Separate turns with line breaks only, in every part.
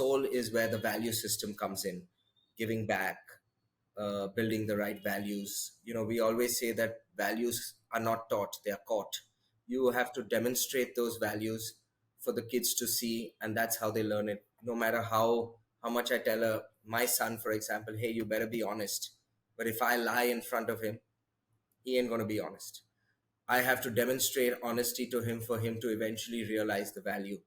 soul is where the value system comes in, giving back, building the right values. We always say that values are not taught, they are caught. You have to demonstrate those values for the kids to see, and that's how they learn it. No matter how much I tell my son, for example, hey, you better be honest. But if I lie in front of him, he ain't going to be honest. I have to demonstrate honesty to him for him to eventually realize the value.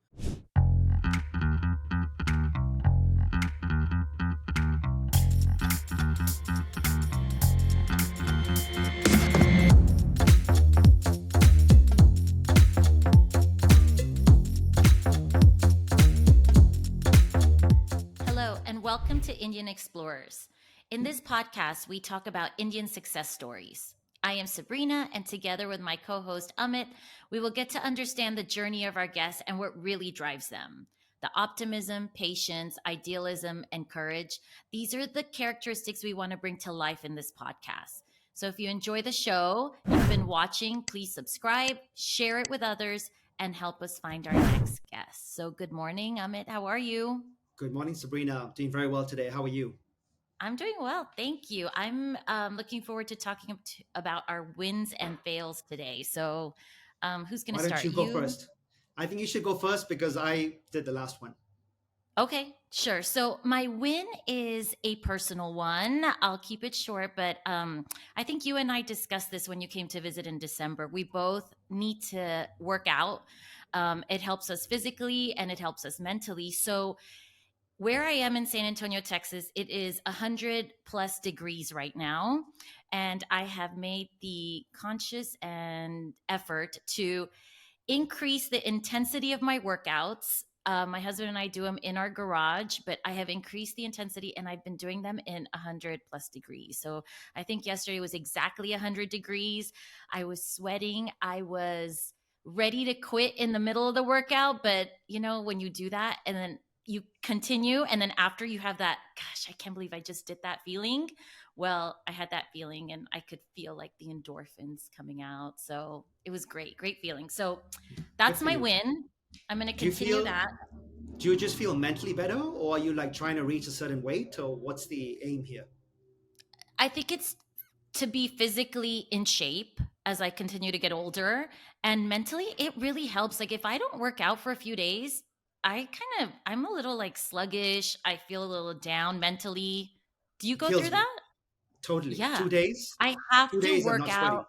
Hello, and welcome to Indian Explorers. In this podcast, we talk about Indian success stories. I am Sabrina, and together with my co-host Amit, we will get to understand the journey of our guests and what really drives them. The optimism, patience, idealism, and courage. These are the characteristics we want to bring to life in this podcast. So if you enjoy the show, you've been watching, please subscribe, share it with others, and help us find our next guest. So good morning, Amit. How are you?
Good morning, Sabrina. Doing very well today. How are you?
I'm doing well. Thank you. I'm looking forward to talking about our wins and fails today. So, who's going
Why
to
don't
start?
you go first? I think you should go first because I did the last one.
Okay, sure. So, my win is a personal one. I'll keep it short, but I think you and I discussed this when you came to visit in December. We both need to work out. It helps us physically and it helps us mentally. So, where I am in San Antonio, Texas, it is 100 plus degrees right now. And I have made the conscious and effort to increase the intensity of my workouts. My husband and I do them in our garage, but I have increased the intensity and I've been doing them in 100 plus degrees. So I think yesterday was exactly 100 degrees. I was sweating. I was ready to quit in the middle of the workout. But when you do that and then you continue, and then after you have that, gosh, I can't believe I just did that feeling. Well, I had that feeling and I could feel like the endorphins coming out. So it was great feeling. So that's my win. I'm going to continue that.
Do you just feel mentally better, or are you like trying to reach a certain weight, or what's the aim here?
I think it's to be physically in shape as I continue to get older, and mentally it really helps. Like if I don't work out for a few days, I'm a little like sluggish. I feel a little down mentally. Do you go
Feels
through
me.
that?
Totally.
Yeah.
2 days.
I have
2
to
days I'm
work
not
out.
sweating.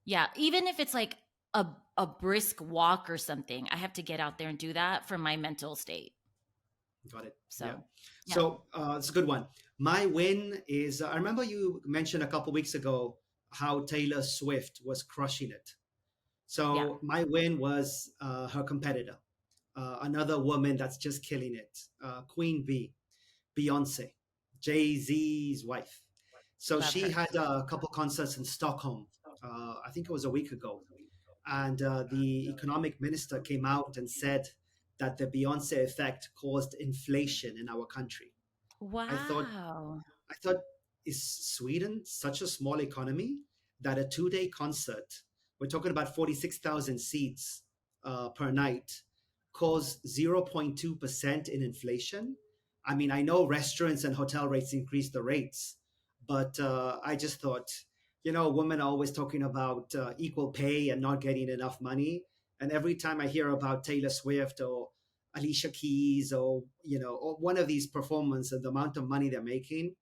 Yeah. Even if it's like a brisk walk or something, I have to get out there and do that for my mental state.
Got it.
So,
yeah. So it's a good one. My win is I remember you mentioned a couple weeks ago how Taylor Swift was crushing it. So my win was her competitor. Another woman that's just killing it, Queen B, Beyonce, Jay-Z's wife. So
Love
she
her.
had a couple concerts in Stockholm. I think it was a week ago, and the economic minister came out and said that the Beyonce effect caused inflation in our country. I thought,
Wow.
I thought, is Sweden such a small economy that a 2 day concert, we're talking about 46,000 seats per night, caused 0.2% in inflation? I mean, I know restaurants and hotel rates increase the rates, but I just thought, women are always talking about equal pay and not getting enough money. And every time I hear about Taylor Swift or Alicia Keys or one of these performers and the amount of money they're making,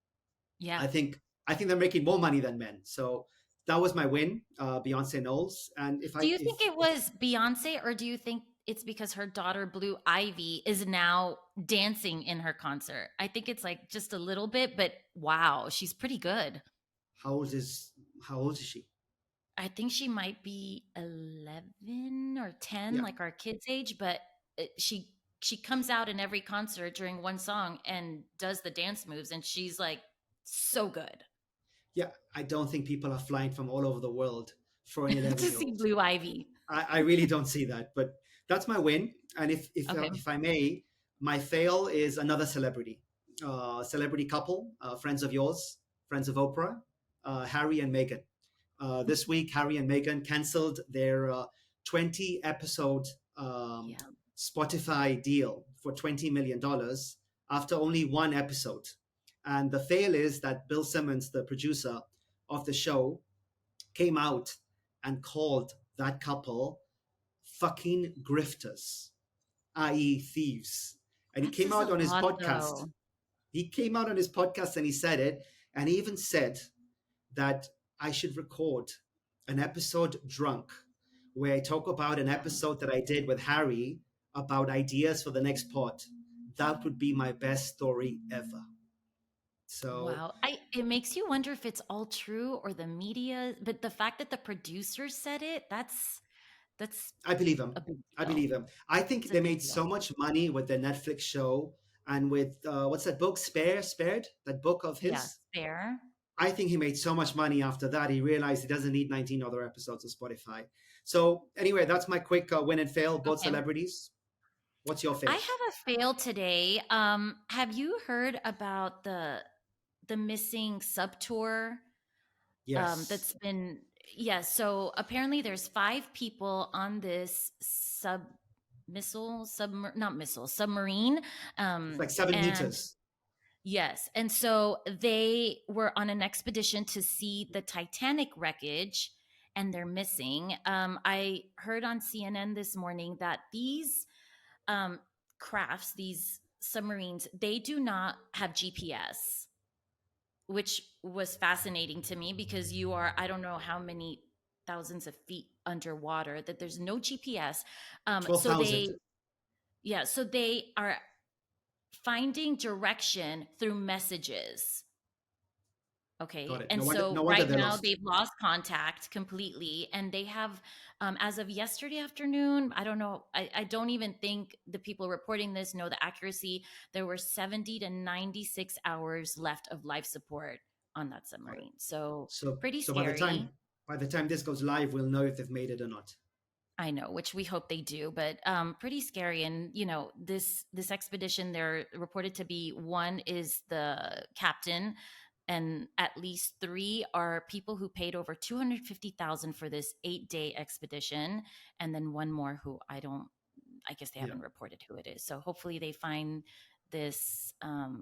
Yeah.
I think they're making more money than men. So that was my win, Beyonce Knowles. And
Do you think it was Beyonce, or do you think it's because her daughter Blue Ivy is now dancing in her concert? I think it's like just a little bit, but wow, she's pretty good.
How old is she?
I think she might be 11 or 10,
Yeah.
like our kids' age, but she comes out in every concert during one song and does the dance moves, and she's like so good.
Yeah, I don't think people are flying from all over the world for an
To
11-year-old.
see Blue Ivy.
I really don't see that, but that's my win. And
Okay.
if I may, my fail is another celebrity, celebrity couple, friends of yours, friends of Oprah, Harry and Meghan. This week, Harry and Meghan canceled their 20 episode Spotify deal for $20 million after only one episode. And the fail is that Bill Simmons, the producer of the show, came out and called that couple fucking grifters, i.e., thieves. And he
That
came
says a
out on his
lot,
podcast.
though.
He came out on his podcast and he said it. And he even said that I should record an episode drunk where I talk about an
Yeah.
episode that I did with Harry about ideas for the next pod. That would be my best story ever. So
Wow. It makes you wonder if it's all true or the media, but the fact that the producer said it, that's
I believe him.
a big
I
deal.
believe him. I think
It's a
they
big
made
deal.
so much money with their Netflix show and with what's that book, Spared? That book of
Yeah,
his.
fair.
I think he made so much money after that. He realized he doesn't need 19 other episodes of Spotify. So anyway, that's my quick win and fail. Both
Okay.
celebrities. What's your
I
fail?
have a fail today. Have you heard about the missing sub tour?
Yes.
That's been, yeah. So apparently there's 5 people on this not missile, submarine.
It's like 7 meters.
And yes. And so they were on an expedition to see the Titanic wreckage and they're missing. I heard on CNN this morning that these um, crafts, these submarines, they do not have GPS, which was fascinating to me because you are, I don't know how many thousands of feet underwater, that there's no GPS. So
12,000.
so they are finding direction through messages. Okay.
Got it.
And
No wonder,
so
no wonder
right
they're
now
lost.
they've lost contact completely. And they have, as of yesterday afternoon, I don't know, I don't even think the people reporting this know the accuracy. There were 70 to 96 hours left of life support on that
Got it.
submarine. So
So
pretty
so by the time
scary.
by the time this goes live, we'll know if they've made it or not.
I know, which we hope they do, but pretty scary. And this expedition, they're reported to be, one is the captain, and at least 3 are people who paid over 250,000 for this 8-day expedition, and then one more who I guess they
Yeah.
haven't reported who it is. So hopefully they find this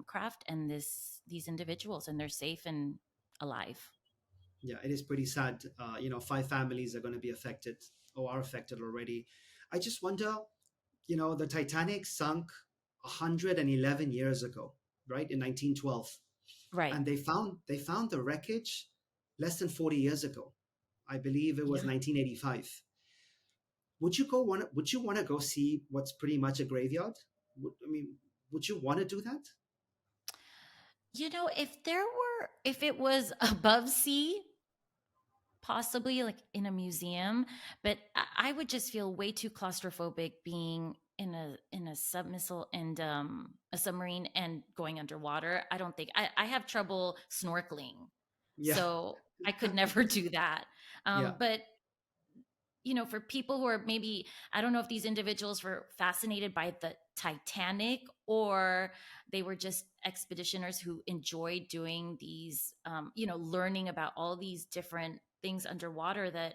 craft and these individuals, and they're safe and alive.
Yeah, it is pretty sad. 5 families are going to be affected or are affected already. I just wonder, the Titanic sunk 111 years ago, right, in 1912,
Right.
and they found the wreckage less than 40 years ago. I believe it was
Yeah.
1985. Would you want to go see what's pretty much a graveyard? Would you want to do that?
If it was above sea, possibly like in a museum, but I would just feel way too claustrophobic being in a submissile and a submarine and going underwater. I don't think I have trouble snorkeling,
Yeah.
so I could never do that.
Yeah.
But for people who are maybe, I don't know if these individuals were fascinated by the Titanic or they were just expeditioners who enjoyed doing these, learning about all these different things underwater, that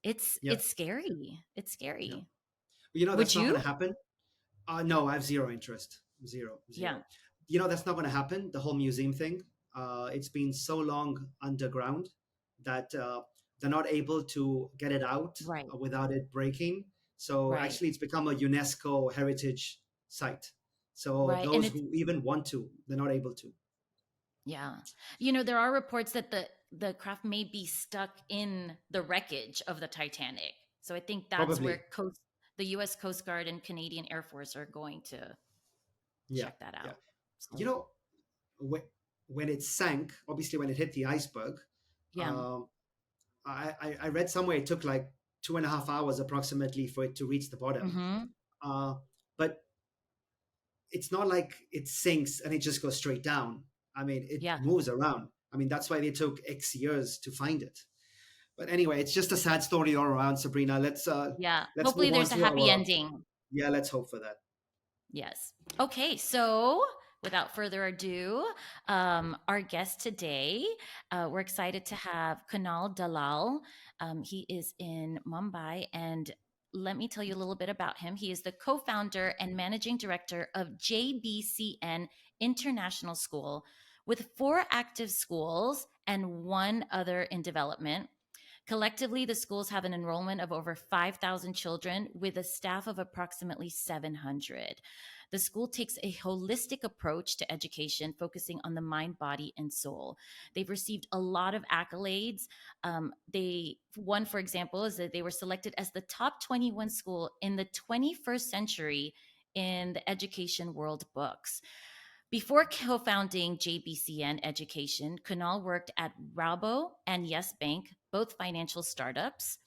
it's
Yeah.
it's scary. It's
Yeah.
scary.
That's
Would
not going
you?
to happen. No, I have zero interest. Zero,
Yeah.
zero. That's not going to happen. The whole museum thing. It's been so long underground that they're not able to get it out
Right.
without it breaking. So
Right.
actually, it's become a UNESCO heritage site. So
Right. And
those
it's
who even want to, they're not able to.
yeah. There are reports that the craft may be stuck in the wreckage of the Titanic. So I think that's where
Probably.
the US Coast Guard and Canadian Air Force are going to
Yeah.
check that
Yeah.
out.
You
So,
know, when it sank, obviously when it hit the iceberg,
yeah.
um, I read somewhere it took like 2.5 hours approximately for it to reach the bottom.
Mhm.
But it's not like it sinks and it just goes straight down. It
Yeah.
moves around. That's why they took X years to find it. But anyway, it's just a sad story all around, Sabrina. Let's
Yeah.
let's
Hopefully
move on
there's a
to
happy
our
ending.
yeah. Let's hope for that.
Yes. Okay. So without further ado, our guest today, we're excited to have Kunal Dalal. He is in Mumbai, and let me tell you a little bit about him. He is the co founder and managing director of JBCN International School, with 4 active schools and 1 other in development. Collectively, the schools have an enrollment of over 5,000 children with a staff of approximately 700. The school takes a holistic approach to education, focusing on the mind, body, and soul. They've received a lot of accolades. One, for example, is that they were selected as the top 21 school in the 21st century in the Education World books. Before co founding JBCN Education, Kunal worked at Rabo and Yes Bank, both financial startups.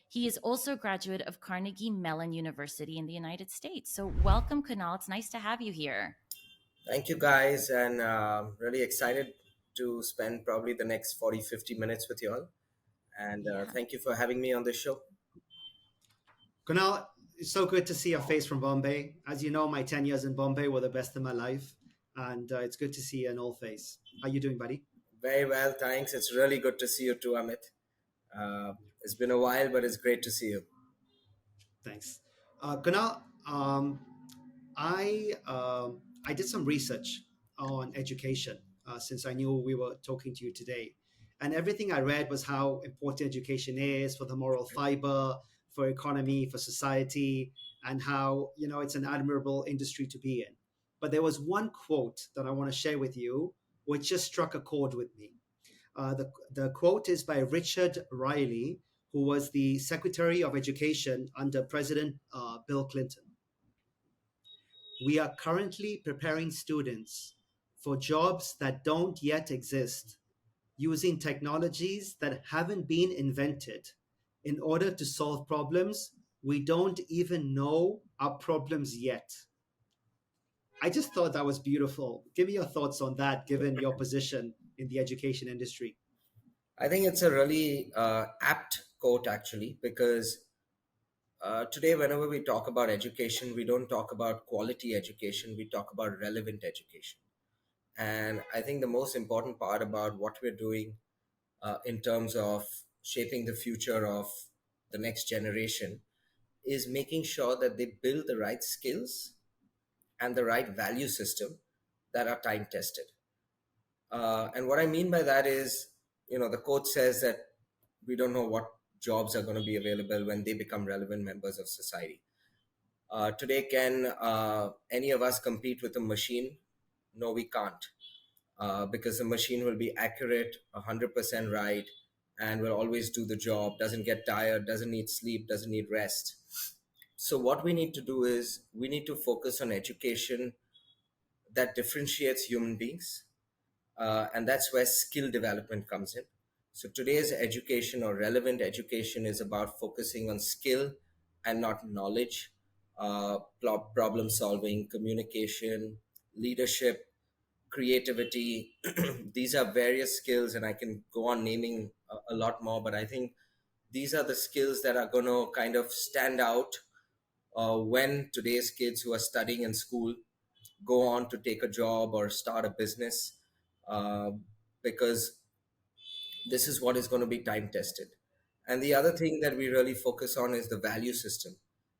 He is also a graduate of Carnegie Mellon University in the United States. So, welcome, Kunal. It's nice to have you here.
Thank you, guys, and really excited to spend probably the next 40, 50 minutes with you all. And
Yeah.
thank you for having me on the show.
Kunal, it's so good to see your face from Bombay. As you know, my 10 years in Bombay were the best of my life. And it's good to see an old face. How you doing, buddy?
Very well, thanks. It's really good to see you too, Amit. It's been a while, but it's great to see you.
Thanks. Kunal, I did some research on education since I knew we were talking to you today, and everything I read was how important education is for the moral fiber, for economy, for society, and how it's an admirable industry to be in. But there was one quote that I want to share with you, which just struck a chord with me. The quote is by Richard Riley, who was the Secretary of Education under President Bill Clinton. We are currently preparing students for jobs that don't yet exist, using technologies that haven't been invented in order to solve problems we don't even know are problems yet. I just thought that was beautiful. Give me your thoughts on that, given your position in the education industry.
I think it's a really apt quote, actually, because today, whenever we talk about education, we don't talk about quality education, we talk about relevant education. And I think the most important part about what we're doing in terms of shaping the future of the next generation is making sure that they build the right skills and the right value system that are time tested. And what I mean by that is, the quote says that we don't know what jobs are going to be available when they become relevant members of society. Today, can any of us compete with a machine? No, we can't, because the machine will be accurate, 100% right, and will always do the job, doesn't get tired, doesn't need sleep, doesn't need rest. So, what we need to do is we need to focus on education that differentiates human beings, and that's where skill development comes in. So today's education or relevant education is about focusing on skill and not knowledge, problem solving, communication, leadership, creativity. These are various skills, and I can go on naming a lot more, but I think these are the skills that are going to kind of stand out when today's kids who are studying in school go on to take a job or start a business, uh, because this is what is going to be time tested. And the other thing that we really focus on is the value system.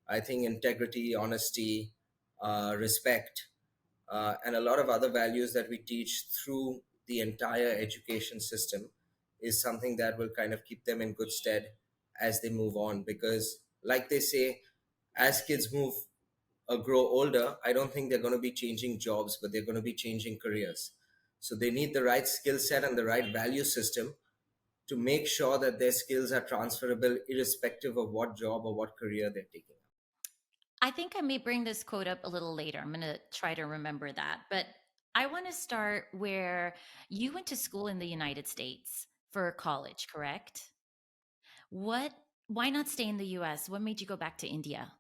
I think integrity, honesty, respect, and a lot of other values that we teach through the entire education system is something that will kind of keep them in good stead as they move on. Because, like they say, as kids grow older, I don't think they're going to be changing jobs, but they're going to be changing careers. So they need the right skill set and the right value system to make sure that their skills are transferable irrespective of what job or what career they're taking.
I think I may bring this quote up a little later. I'm going to try to remember that. But I want to start where you went to school in the United States for college, correct? What, why not stay in the US? What made you go back to India?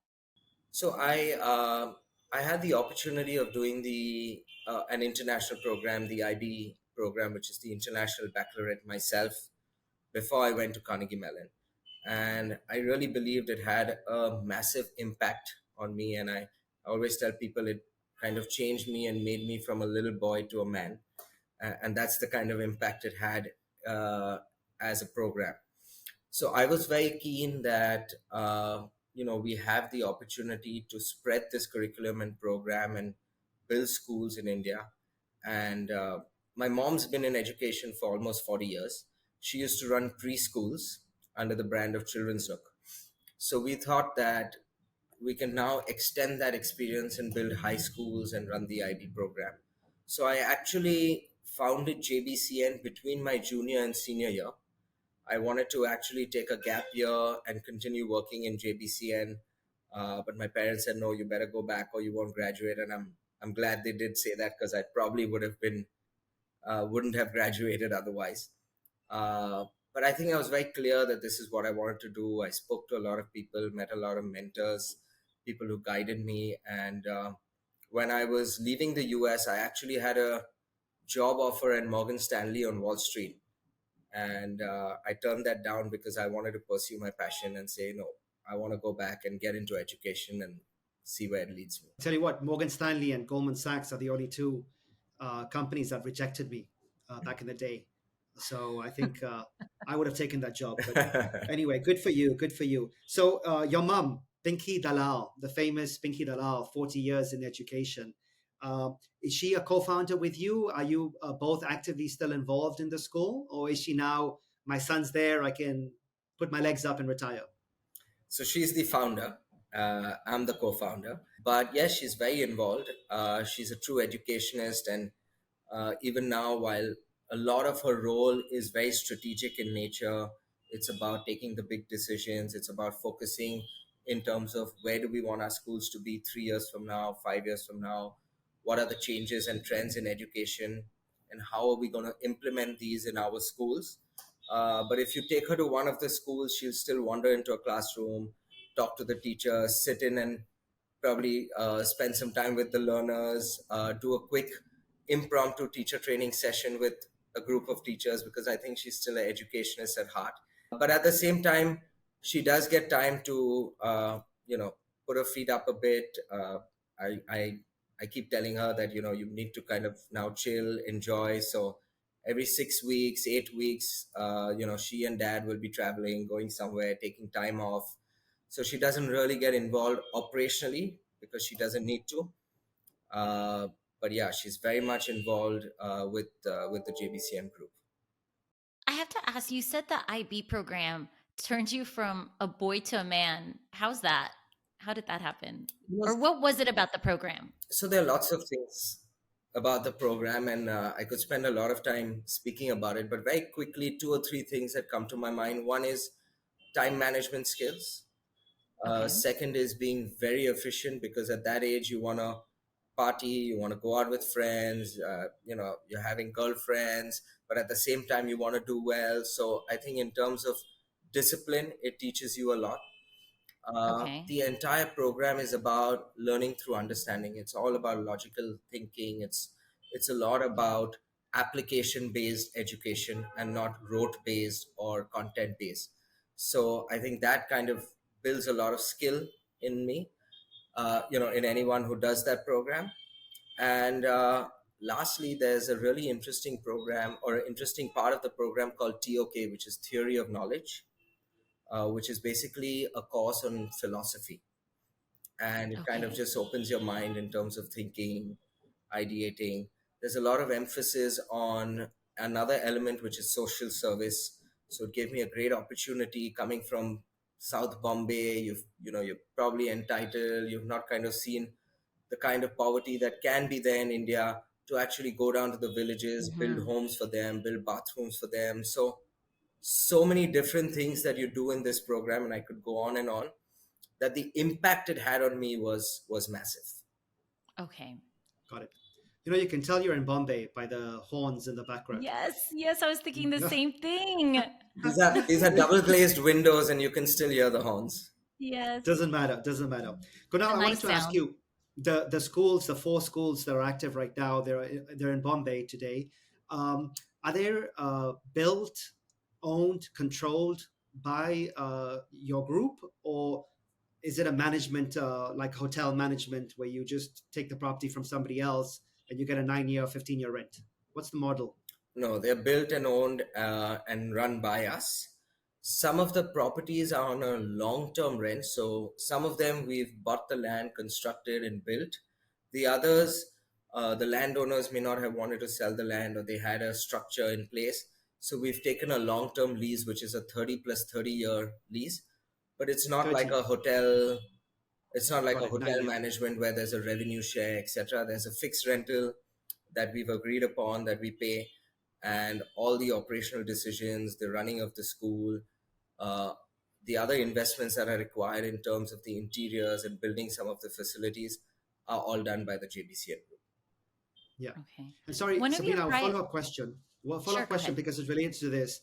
So I had the opportunity of doing the an international program, the IB program, which is the International Baccalaureate myself, before I went to Carnegie Mellon, and I really believed it had a massive impact on me. And I always tell people it kind of changed me and made me from a little boy to a man, and that's the kind of impact it had as a program. So I was very keen that we have the opportunity to spread this curriculum and program and build schools in India. And my mom's been in education for almost 40 years. She used to run preschools under the brand of Children's Nook. So we thought that we can now extend that experience and build high schools and run the IB program. So I actually founded JBCN between my junior and senior year. I wanted to actually take a gap year and continue working in JBCN, but my parents said, "No, you better go back or you won't graduate." And I'm glad they did say that, because I probably wouldn't have graduated otherwise. Uh, but I think I was very clear that this is what I wanted to do. I spoke to a lot of people, met a lot of mentors, people who guided me. And when I was leaving the US, I actually had a job offer at Morgan Stanley on Wall Street. And I turned that down because I wanted to pursue my passion and say, no, I want to go back and get into education and see where it leads me.
Tell you what, Morgan Stanley and Goldman Sachs are the only two companies that rejected me back in the day. So I think I would have taken that job. But anyway, good for you. Good for you. So your mom, Pinky Dalal, the famous Pinky Dalal, 40 years in education. Is she a co-founder with you? Are you both actively still involved in the school? Or is she now, my son's there, I can put my legs up and retire?
So she's the founder. I'm the co-founder. But yes, she's very involved. She's a true educationist. And even now, while a lot of her role is very strategic in nature, it's about taking the big decisions. It's about focusing in terms of where do we want our schools to be 3 years from now, 5 years from now? What are the changes and trends in education? And how are we going to implement these in our schools? But if you take her to one of the schools, she'll still wander into a classroom, talk to the teacher, sit in and probably spend some time with the learners, do a quick impromptu teacher training session with a group of teachers, because I think she's still an educationist at heart. But at the same time, she does get time to, put her feet up a bit. I, I, I keep telling her that, you need to kind of now chill, enjoy. So every 6 weeks, 8 weeks, she and dad will be traveling, going somewhere, taking time off. So she doesn't really get involved operationally because she doesn't need to. Uh, but yeah, she's very much involved with the JBCN group.
I have to ask, you said the IB program turned you from a boy to a man. How's that? How did that happen? Or what was it about the program?
So there are lots of things about the program, and I could spend a lot of time speaking about it. But very quickly, two or three things that come to my mind. One is time management skills.
Okay.
Second is being very efficient, because at that age you want to party, you want to go out with friends, you're having girlfriends, but at the same time you want to do well. So I think in terms of discipline, it teaches you a lot.
Okay.
The entire program is about learning through understanding. It's all about logical thinking. It's a lot about application based education and not rote based or content based. So I think that kind of builds a lot of skill in me, in anyone who does that program. And lastly, there's a really interesting program, or an interesting part of the program, called TOK, which is Theory of Knowledge, which is basically a course on philosophy. And it kind of
Okay.
just opens your mind in terms of thinking, ideating. There's a lot of emphasis on another element, which is social service. So it gave me a great opportunity coming from South Bombay. You're probably entitled. You've not kind of seen the kind of poverty that can be there in India, to actually go down to the villages, build
Mm-hmm.
homes for them, build bathrooms for them. So many different things that you do in this program, and I could go on and on. That the impact it had on me was massive.
Okay.
Got it. You can tell you're in Bombay by the horns in the background.
Yes, yes, I was thinking the same thing.
These are double glazed windows, and you can still hear the horns.
Yes.
Doesn't matter. Doesn't matter.
It's
Kunal,
a
I wanted
nice
to ask
sound.
you, the schools, the four schools that are active right now, they're in Bombay today. Are they built, owned, controlled by your group, or is it a management like hotel management where you just take the property from somebody else and you get a 9-year, 15-year rent? What's the model?
No, they're built and owned and run by us. Some of the properties are on a long term rent. So some of them we've bought the land, constructed, and built. The others, the landowners may not have wanted to sell the land, or they had a structure in place. So we've taken a long term lease, which is a 30 plus 30-year lease. But it's not like
30.
a hotel. It's not like
Got
a
it.
hotel
9 year.
management where there's a revenue share, etc. There's a fixed rental that we've agreed upon that we pay, and all the operational decisions, the running of the school, uh, the other investments that are required in terms of the interiors and building some of the facilities are all done by the JBCN group.
Yeah.
Okay.
And sorry,
One of your
Sabrina, a
prior,
follow-up question. Well,
sure,
follow-up
go
question
ahead.
because it's related to this.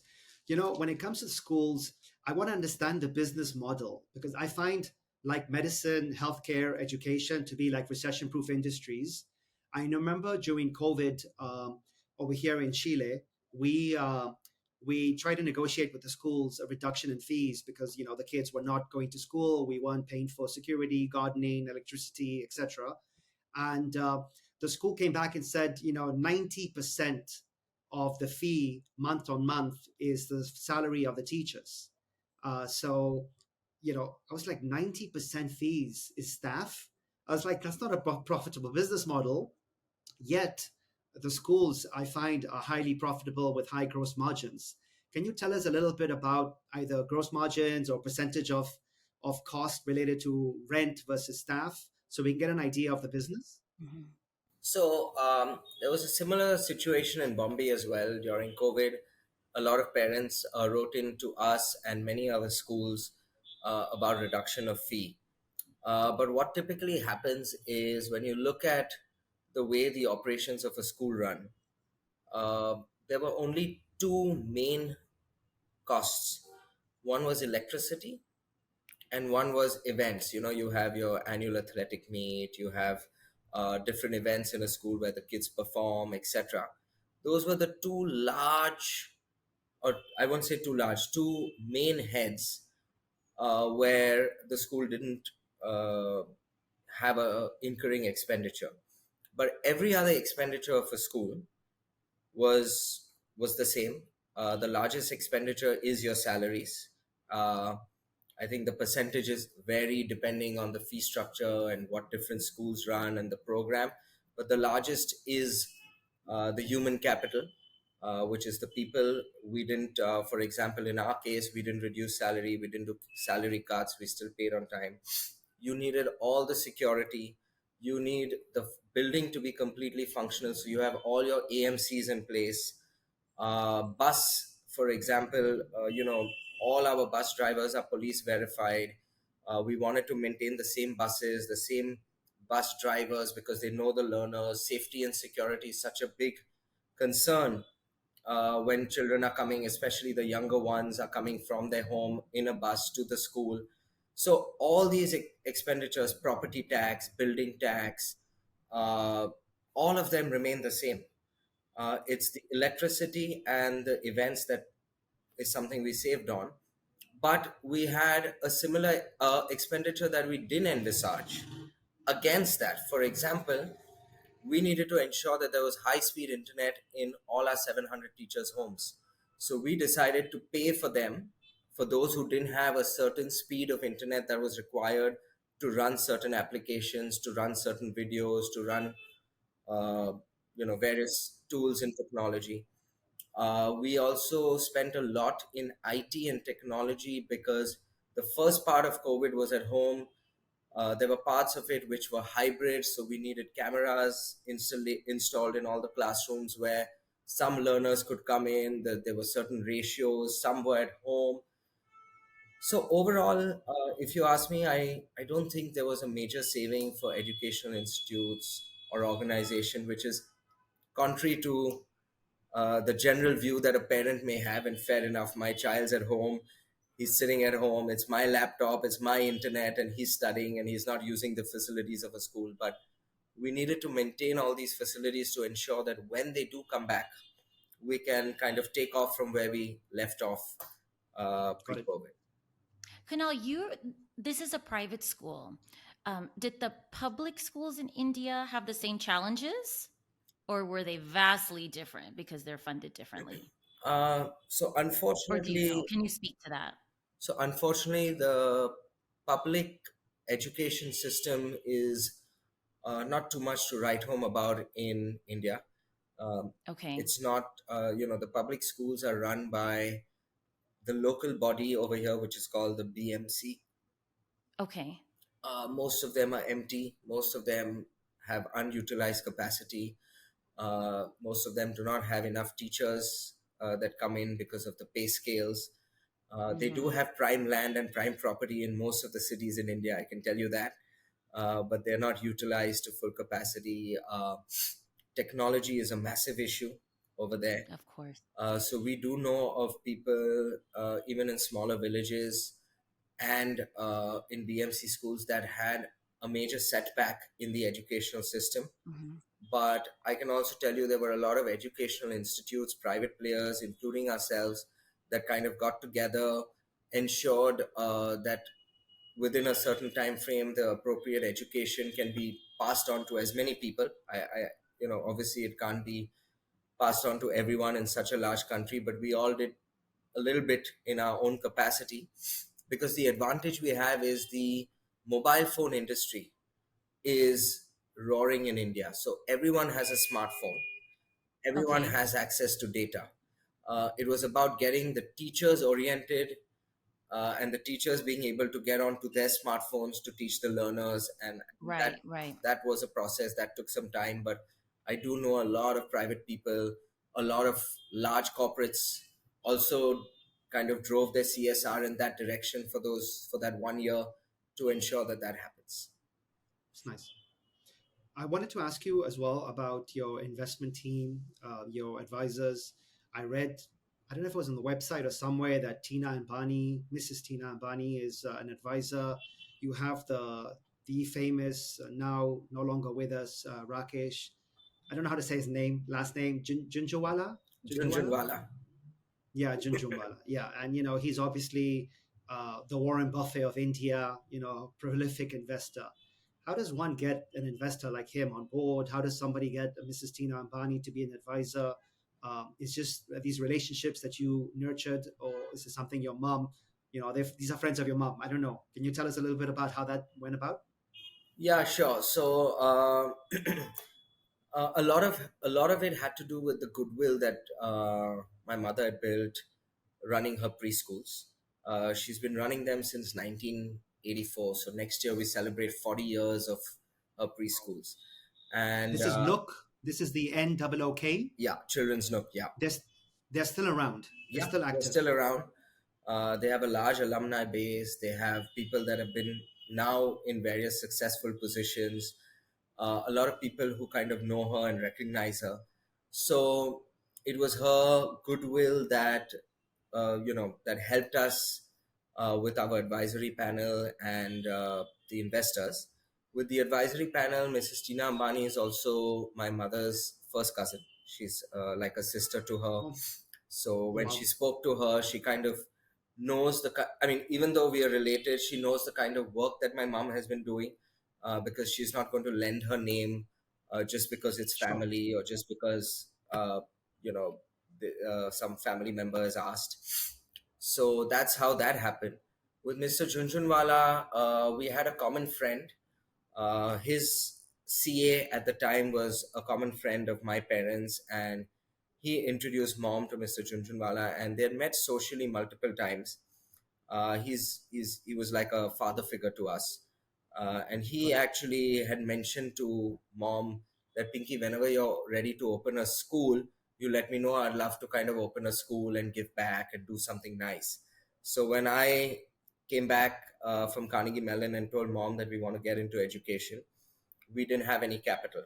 When it comes to schools, I want to understand the business model because I find like medicine, healthcare, education to be like recession-proof industries. I remember during COVID over here in Chile, we uh, we tried to negotiate with the schools a reduction in fees because the kids were not going to school. We weren't paying for security, gardening, electricity, etc. And the school came back and said 90% of the fee month on month is the salary of the teachers. So I was like, 90% fees is staff. I was like, that's not a profitable business model. Yet the schools I find are highly profitable with high gross margins. Can you tell us a little bit about either gross margins or percentage of cost related to rent versus staff so we can get an idea of the business?
Mhm.
So there was a similar situation in Bombay as well during COVID. A lot of parents wrote in to us and many other schools about reduction of fee. But what typically happens is when you look at the way the operations of a school run, uh, there were only two main costs. One was electricity, and one was events. You have your annual athletic meet, you have different events in a school where the kids perform, etc. Those were the two large, or I won't say too large, two main heads where the school didn't uh, have a incurring expenditure. But every other expenditure of a school was was the same. The largest expenditure is your salaries. Uh, I think the percentages vary depending on the fee structure and what different schools run and the program. But the largest is the human capital, which is the people. We didn't, for example, in our case, we didn't reduce salary, we didn't do salary cuts, we still paid on time. You needed all the security, you need the building to be completely functional, so you have all your AMCs in place. Bus, for example, all our bus drivers are police verified. We wanted to maintain the same buses, the same bus drivers, because they know the learners. Safety and security is such a big concern when children are coming, especially the younger ones, are coming from their home in a bus to the school. So all these expenditures, property tax, building tax, uh, all of them remain the same. It's the electricity and the events that is something we saved on. But we had a similar expenditure that we didn't envisage against that. For example, we needed to ensure that there was high speed internet in all our 700 teachers' homes. So we decided to pay for them, for those who didn't have a certain speed of internet that was required to run certain applications, to run certain videos, to run uh, various tools and technology. We also spent a lot in IT and technology because the first part of COVID was at home. There were parts of it which were hybrid, so we needed cameras installed in all the classrooms where some learners could come in. There were certain ratios, some were at home. So overall, if you ask me, I don't think there was a major saving for educational institutes or organization, which is contrary to the general view that a parent may have. And fair enough, my child's at home, he's sitting at home, it's my laptop, it's my internet, and he's studying and he's not using the facilities of a school. But we needed to maintain all these facilities to ensure that when they do come back, we can kind of take off from where we left off
Got it.
pre-COVID.
Kunal, this is a private school. Did the public schools in India have the same challenges, or were they vastly different because they're funded differently?
So
or detail?
unfortunately,
Can you speak to that?
the public education system is not too much to write home about in India. Um,
Okay.
it's not, the public schools are run by the local body over here, which is called the BMC.
Okay.
Most of them are empty. Most of them have unutilized capacity. Most of them do not have enough teachers that come in because of the pay scales. They do
Mm-hmm.
have prime land and prime property in most of the cities in India, I can tell you that, but they're not utilized to full capacity. Technology is a massive issue over there.
Of course.
So we do know of people, even in smaller villages and in BMC schools, that had a major setback in the educational system.
Mm-hmm.
But I can also tell you there were a lot of educational institutes, private players, including ourselves, that kind of got together, ensured that within a certain time frame, the appropriate education can be passed on to as many people. Obviously, it can't be passed on to everyone in such a large country, but we all did a little bit in our own capacity, because the advantage we have is the mobile phone industry is roaring in India. So everyone has a smartphone, everyone
Okay.
has access to data. It was about getting the teachers oriented, and the teachers being able to get onto their smartphones to teach the learners, and that
Right. Right.
that was a process that took some time. But I do know a lot of private people, a lot of large corporates also kind of drove their CSR in that direction for that 1 year to ensure that that happens.
It's nice. I wanted to ask you as well about your investment team, your advisors. I read, I don't know if it was on the website or somewhere, that Tina Ambani, Mrs. Tina Ambani, is an advisor. You have the famous, now no longer with us, Rakesh. I don't know how to say his name, last name, Junjawala? Junjawala?
Junjunwala.
Yeah, Junjunwala. Yeah, and he's obviously the Warren Buffett of India. Prolific investor. How does one get an investor like him on board? How does somebody get Mrs. Tina Ambani to be an advisor? It's just these relationships that you nurtured, or is it something your mom? These are friends of your mom. I don't know. Can you tell us a little bit about how that went about?
Yeah, sure. So a lot of it had to do with the goodwill that my mother had built running her preschools. She's been running them since 1984. So next year we celebrate 40 years of her preschools. And
This is Nook. This is the NOOK.
yeah, Children's Nook. Yeah,
They're they're still around. They're
yeah,
still
they're
active.
still around. They have a large alumni base. They have people that have been now in various successful positions. A lot of people who kind of know her and recognize her. So it was her goodwill that helped us with our advisory panel and the investors. With the advisory panel, Mrs. Tina Ambani is also my mother's first cousin. She's like a sister to her.
Oh,
So
oh
when she
wow.
spoke to her, she kind of knows I mean, even though we are related, she knows the kind of work that my mom has been doing, because she's not going to lend her name just because it's
Sure.
family, or just because you know some family member has asked. So that's how that happened. With Mr. Junjunwala, we had a common friend. His CA at the time was a common friend of my parents, and he introduced mom to Mr. Junjunwala, and they had met socially multiple times. He was like a father figure to us, and he
Got it.
actually had mentioned to mom that, Pinky, whenever you're ready to open a school, you let me know. I'd love to kind of open a school and give back and do something nice. So when I came back from Carnegie Mellon and told mom that we want to get into education, we didn't have any capital.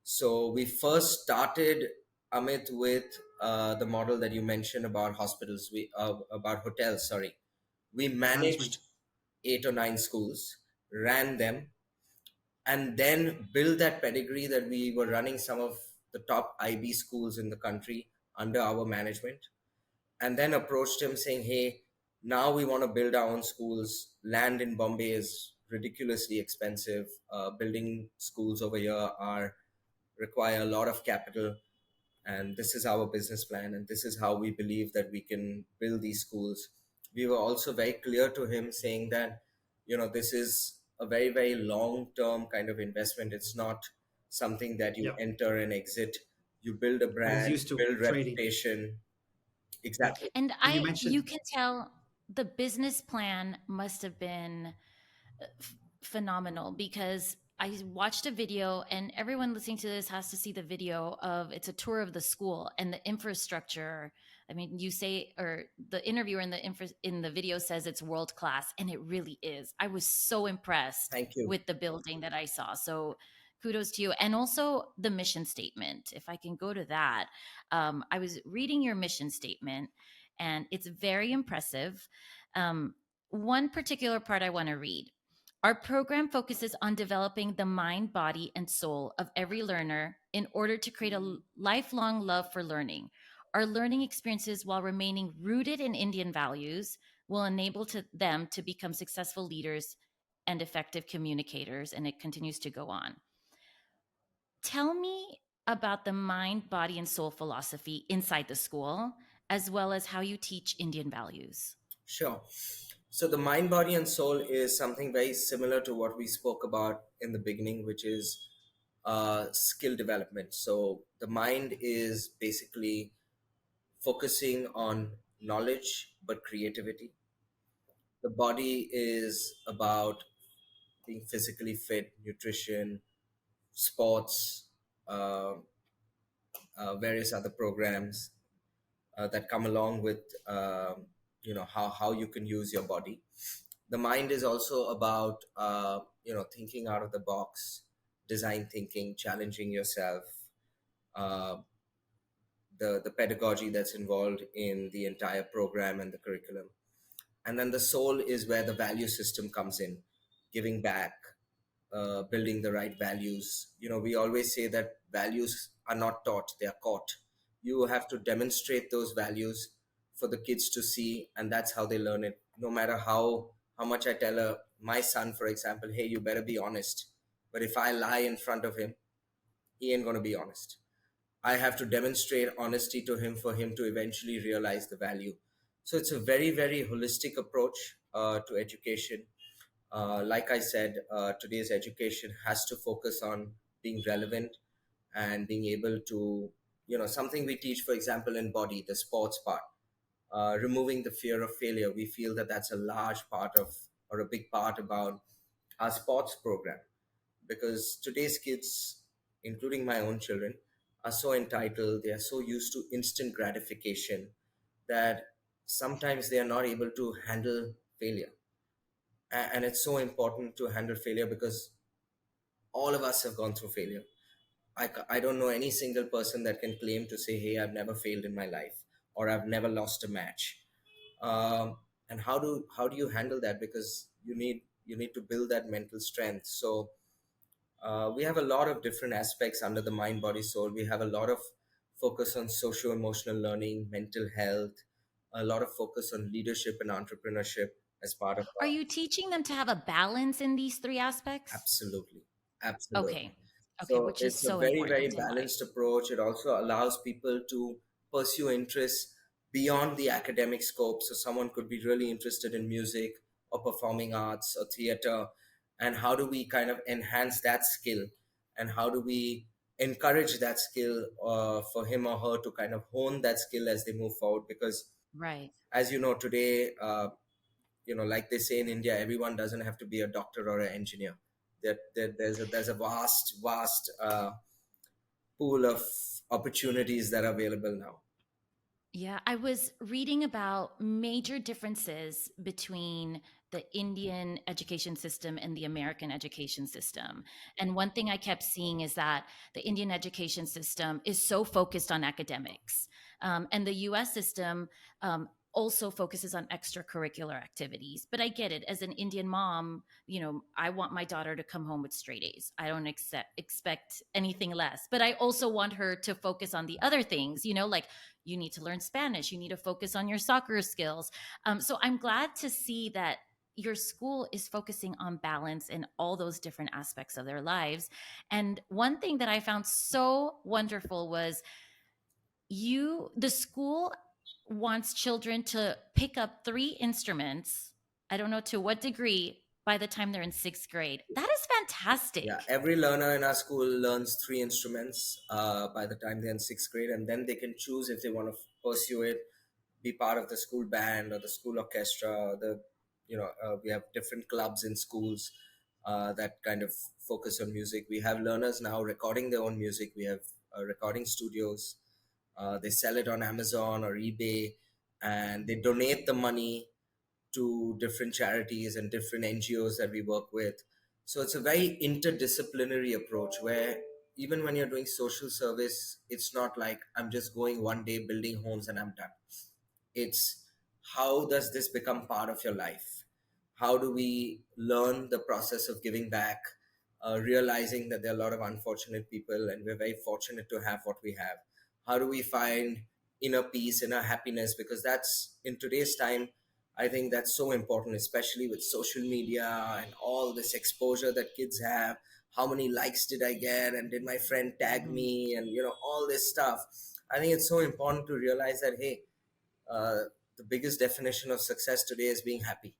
So we first started, Amit, with the model that you mentioned about hospitals, about hotels. Sorry, we managed
Management.
8 or 9 schools, ran them, and then built that pedigree that we were running some of the top IB schools in the country under our management, and then approached him saying, "Hey, now we want to build our own schools. Land in Bombay is ridiculously expensive. Building schools over here are require a lot of capital. and this is our business plan, and this is how we believe that we can build these schools. We were also very clear to him, saying that, this is a very, very long term kind of investment. It's not something that you
Yeah.
enter and exit. You build a
I was
brand,
used to
build
trading.
reputation.
Yeah.
Exactly.
And
And you
you
mentioned,
can tell the business plan must have been phenomenal, because I watched a video, and everyone listening to this has to see the video of, it's a tour of the school and the infrastructure. I mean, you say, or the interviewer in in the video says it's world class, and it really is. I was so impressed
Thank you.
with the building that I saw. So kudos to you. And also the mission statement, if I can go to that. I was reading your mission statement, and it's very impressive. One particular part I want to read: our program focuses on developing the mind, body, and soul of every learner in order to create a lifelong love for learning. Our learning experiences, while remaining rooted in Indian values, will enable them to become successful leaders and effective communicators. And it continues to go on. Tell me about the mind, body, and soul philosophy inside the school, as well as how you teach Indian values.
Sure. So the mind, body, and soul is something very similar to what we spoke about in the beginning, which is skill development. So the mind is basically focusing on knowledge but creativity. The body is about being physically fit, nutrition, sports, uh, various other programs that come along with how you can use your body. The mind is also about thinking out of the box, design thinking, challenging yourself, uh, the pedagogy that's involved in the entire program and the curriculum. And then the soul is where the value system comes in, giving back, building the right values. We always say that values are not taught, they are caught. You have to demonstrate those values for the kids to see, and that's how they learn it. No matter how much I tell my son, for example, hey, you better be honest. But if I lie in front of him, he ain't going to be honest. I have to demonstrate honesty to him for him to eventually realize the value. So it's a very, very holistic approach to education. Like I said, today's education has to focus on being relevant and being able to, something we teach, for example, in body, the sports part, removing the fear of failure. We feel that that's a large part of, or a big part about our sports program, because today's kids, including my own children, are so entitled, they are so used to instant gratification that sometimes they are not able to handle failure. And it's so important to handle failure because all of us have gone through failure. I don't know any single person that can claim to say, hey, I've never failed in my life, or I've never lost a match. And how do you handle that? Because you need to build that mental strength. So we have a lot of different aspects under the mind, body, soul. We have a lot of focus on socio emotional learning, mental health, a lot of focus on leadership and entrepreneurship as part of
Are
our.
you teaching them to have a balance in these three aspects?
Absolutely. Absolutely.
Okay. Okay,
So
which is
it's a
so
very, very
important in life.
balanced approach. It also allows people to pursue interests beyond the academic scope. So someone could be really interested in music or performing arts or theater. And how do we kind of enhance that skill? And how do we encourage that skill for him or her to kind of hone that skill as they move forward? Because,
Right.
as you know, today, like they say in India, everyone doesn't have to be a doctor or an engineer. There's a vast pool of opportunities that are available now.
Yeah, I was reading about major differences between the Indian education system and the American education system. And one thing I kept seeing is that the Indian education system is so focused on academics. And the US system also focuses on extracurricular activities. But I get it. As an Indian mom, I want my daughter to come home with straight A's. I don't expect anything less. But I also want her to focus on the other things, like you need to learn Spanish, you need to focus on your soccer skills. So I'm glad to see that your school is focusing on balance in all those different aspects of their lives. And one thing that I found so wonderful was the school wants children to pick up 3 instruments. I don't know to what degree by the time they're in 6th grade. That is
Yeah,
fantastic.
every learner in our school learns three instruments by the time they're in sixth grade, and then they can choose if they want to pursue it, be part of the school band or the school orchestra. Or we have different clubs in schools that kind of focus on music. We have learners now recording their own music. We have recording studios. They sell it on Amazon or eBay, and they donate the money to different charities and different NGOs that we work with. So it's a very interdisciplinary approach where even when you're doing social service, it's not like I'm just going one day building homes and I'm done. It's how does this become part of your life? How do we learn the process of giving back, realizing that there are a lot of unfortunate people and we're very fortunate to have what we have? How do we find inner peace, inner happiness? Because that's in today's time, I think that's so important, especially with social media and all this exposure that kids have. How many likes did I get? And did my friend tag
Mhm.
me? And, all this stuff. I think it's so important to realize that, hey, uh, the biggest definition of success today is being happy.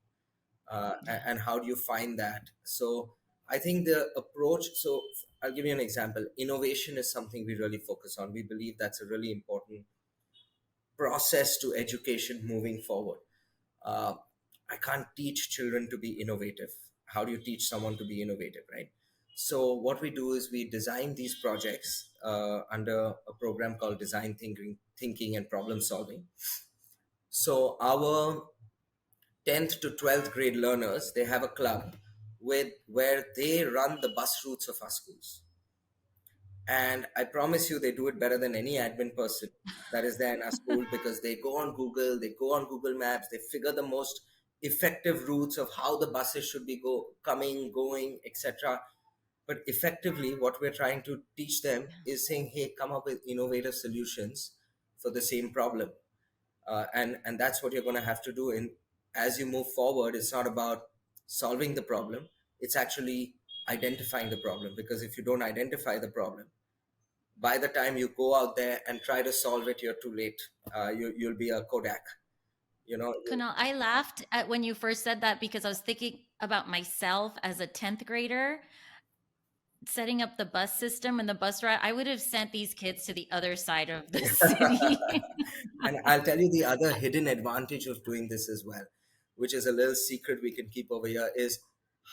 Yeah.
And how do you find that? So I think the approach, so I'll give you an example. Innovation is something we really focus on. We believe that's a really important process to education moving forward. uh, I can't teach children to be innovative. How do you teach someone to be innovative, right? So what we do is we design these projects under a program called design thinking and problem solving. So our 10th to 12th grade learners, they have a club with where they run the bus routes of our schools. And I promise you, they do it better than any admin person that is there in our school, because they go on Google, they go on Google Maps, they figure the most effective routes of how the buses should be coming, going, etc. But effectively, what we're trying to teach them is saying, hey, come up with innovative solutions for the same problem. And that's what you're going to have to do in as you move forward. It's not about solving the problem, it's actually identifying the problem, because if you don't identify the problem, by the time you go out there and try to solve it, you're too late. You'll be a Kodak, you know.
Kunal, I laughed at when you first said that because I was thinking about myself as a 10th grader setting up the bus system and the bus route. I would have sent these kids to the other side of the city.
And I'll tell you the other hidden advantage of doing this as well, which is a little secret we can keep over here, is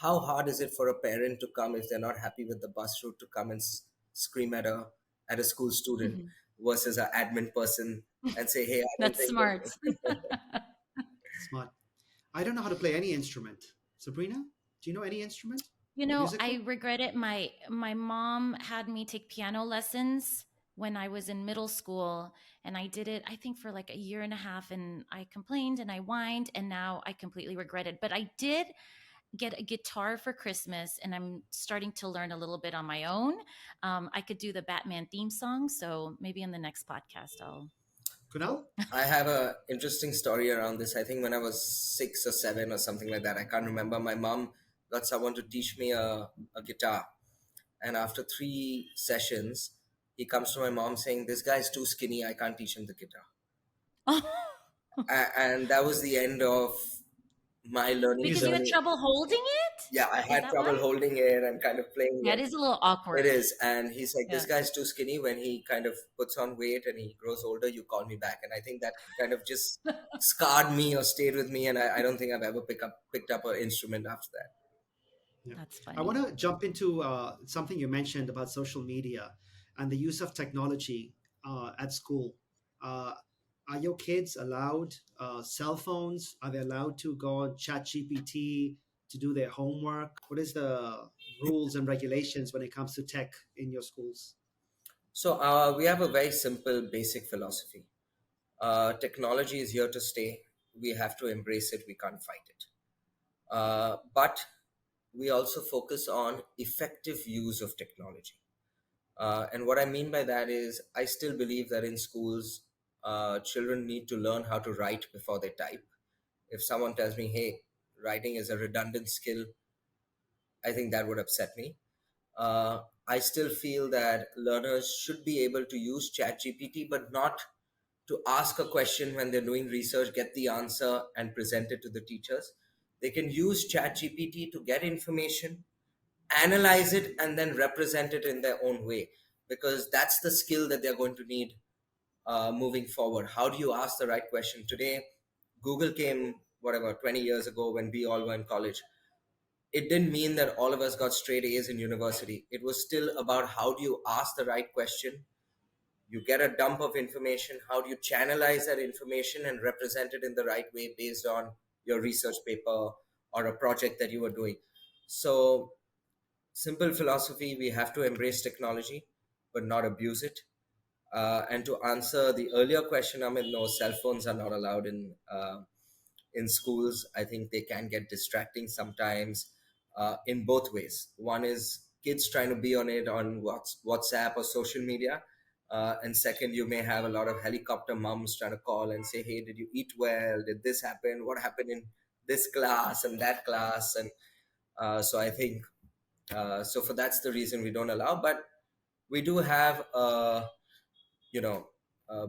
how hard is it for a parent to come if they're not happy with the bus route, to come and scream at a school student
Mhm.
versus an admin person and say, hey, I don't
That's
think
smart.
Smart. I don't know how to play any instrument. Sabrina, do you know any instrument?
I
Musical?
regret it. My mom had me take piano lessons when I was in middle school, and I did it I think for like a year and a half, and I complained and I whined, and now I completely regret it. But I did get a guitar for Christmas, and I'm starting to learn a little bit on my own. I could do the Batman theme song, so maybe in the next podcast I'll.
Kunal?
I have a interesting story around this. I think when I was 6 or 7 or something like that, I can't remember. My mom got someone to teach me a guitar, and after 3 sessions, he comes to my mom saying, "This guy's too skinny. I can't teach him the guitar." And that was the end of my learning
Because you
Music.
had
journey.
trouble holding it?
Yeah, I
Is
had
that
trouble
why?
holding it and kind of playing
That
it.
is a little
It
awkward.
is. And he's like, this
Yeah.
guy's too skinny. When he kind of puts on weight and he grows older, you call me back. And I think that kind of just scarred me or stayed with me. And I don't think I've ever picked up an instrument after that.
Yeah.
That's
I want
funny.
to jump into something you mentioned about social media and the use of technology at school. Uh, are your kids allowed cell phones? Are they allowed to go on ChatGPT to do their homework? What is the rules and regulations when it comes to tech in your schools?
So we have a very simple, basic philosophy. Technology is here to stay. We have to embrace it. We can't fight it. But we also focus on effective use of technology. And what I mean by that is, I still believe that in schools, children need to learn how to write before they type. If someone tells me, hey, writing is a redundant skill, I think that would upset me. Uh, I still feel that learners should be able to use ChatGPT, but not to ask a question when they're doing research, get the answer, and present it to the teachers. They can use ChatGPT to get information, analyze it, and then represent it in their own way, because that's the skill that they're going to need moving forward. How do you ask the right question? Today, Google came, whatever, 20 years ago when we all were in college. It didn't mean that all of us got straight A's in university. It was still about how do you ask the right question. You get a dump of information. How do you channelize that information and represent it in the right way based on your research paper or a project that you were doing? So, simple philosophy, we have to embrace technology, but not abuse it. And to answer the earlier question, I mean, no, cell phones are not allowed in schools. I think they can get distracting sometimes in both ways. One is kids trying to be on it on WhatsApp or social media. And second, you may have a lot of helicopter mums trying to call and say, hey, did you eat well? Did this happen? What happened in this class and that class? And so I think, so for that's the reason we don't allow. But we do have you know,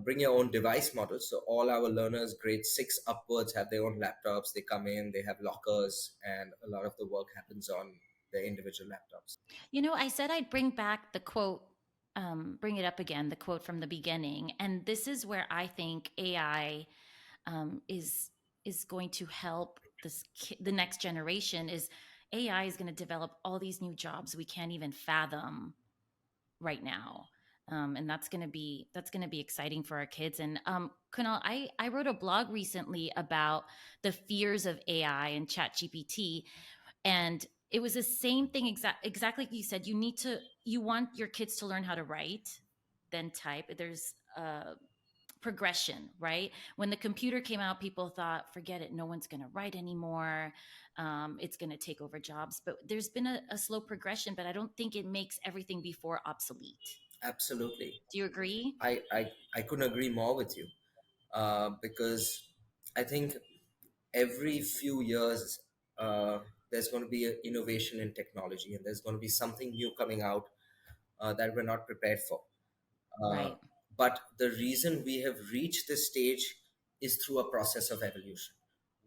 bring your own device model. So all our learners, grade 6 upwards, have their own laptops. They come in, they have lockers, and a lot of the work happens on their individual laptops.
You know, I said I'd bring back the quote, bring it up again, the quote from the beginning, and this is where I think AI is going to help the next generation. Is AI is going to develop all these new jobs we can't even fathom right now. And that's going to be exciting for our kids. And Kunal, I wrote a blog recently about the fears of AI and Chat GPT, and it was the same thing, exactly like you said. You want your kids to learn how to write, then type. There's progression, right? When the computer came out, people thought, forget it, no one's going to write anymore. It's going to take over jobs. But there's been a slow progression, but I don't think it makes everything before obsolete.
Absolutely.
Do you agree?
I couldn't agree more with you, because I think every few years there's going to be an innovation in technology, and there's going to be something new coming out that we're not prepared for. Uh,
Right.
but the reason we have reached this stage is through a process of evolution.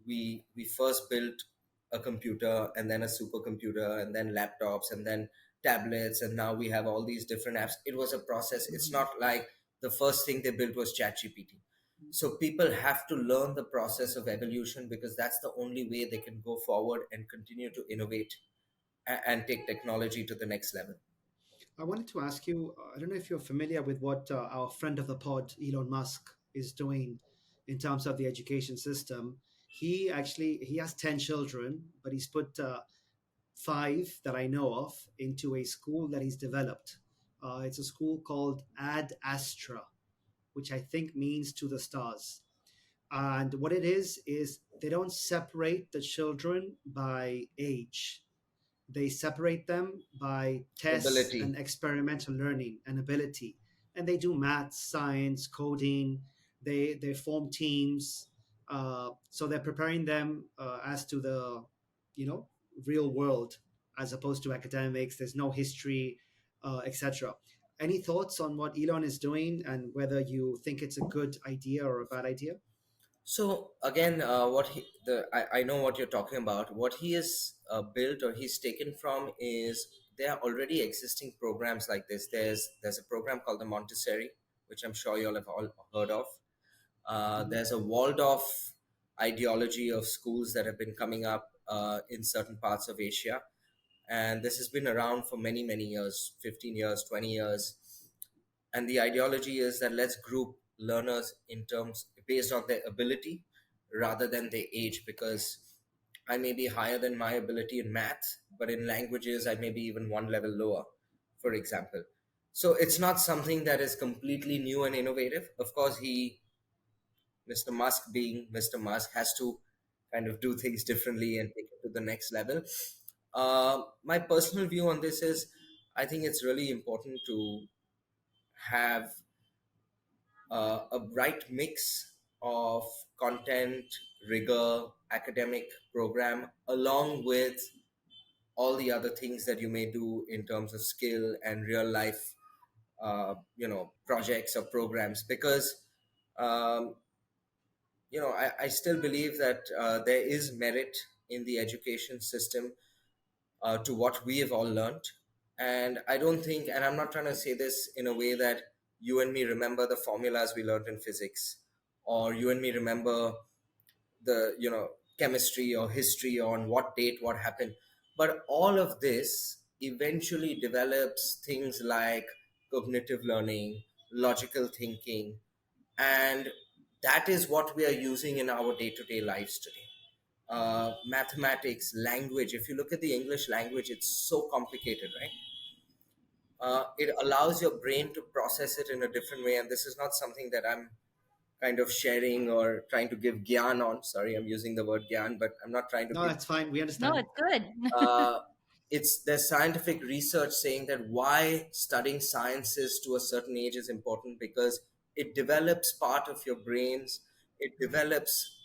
We first built a computer, and then a supercomputer, and then laptops, and then tablets, and now we have all these different apps. It was a process. It's not like the first thing they built was ChatGPT. So people have to learn the process of evolution, because that's the only way they can go forward and continue to innovate and take technology to the next level.
I wanted to ask you, I don't know if you're familiar with what our friend of the pod, Elon Musk, is doing in terms of the education system. He has 10 children, but he's put five that I know of into a school that he's developed. It's a school called Ad Astra, which I think means to the stars. And what it is they don't separate the children by age. They separate them by tests
Ability.
and experimental learning and ability. And they do math, science, coding. They form teams. So they're preparing them as to the, you know, real world as opposed to academics. There's no history, etc. Any thoughts on what Elon is doing and whether you think it's a good idea or a bad idea?
So again, I know what you're talking about. What he has built or he's taken from is there are already existing programs like this. There's a program called the Montessori, which I'm sure you all have all heard of.
Mhm.
There's a Waldorf ideology of schools that have been coming up in certain parts of Asia, and this has been around for many years, 15 years, 20 years. And the ideology is that let's group learners in terms based on their ability rather than their age, because I may be higher than my ability in math, but in languages I may be even one level lower, for example. So it's not something that is completely new and innovative. Of course, he, Mr. Musk being Mr. Musk, has to kind of do things differently and take it to the next level. My personal view on this is I think it's really important to have a right mix of content, rigor, academic program, along with all the other things that you may do in terms of skill and real life, projects or programs. Because um, I still believe that there is merit in the education system, to what we have all learned. And I don't think, and I'm not trying to say this in a way that you and me remember the formulas we learned in physics, or you and me remember the, chemistry or history on what date what happened. But all of this eventually develops things like cognitive learning, logical thinking, and that is what we are using in our day-to-day lives today. Mathematics, language. If you look at the English language, it's so complicated, right? It allows your brain to process it in a different way. And this is not something that I'm kind of sharing or trying to give gyan on. Sorry, I'm using the word gyan, but I'm not trying to
No,
give.
that's fine. We
No,
understand.
it's good.
Uh, it's there's scientific research saying that why studying sciences to a certain age is important, because it develops part of your brains. It develops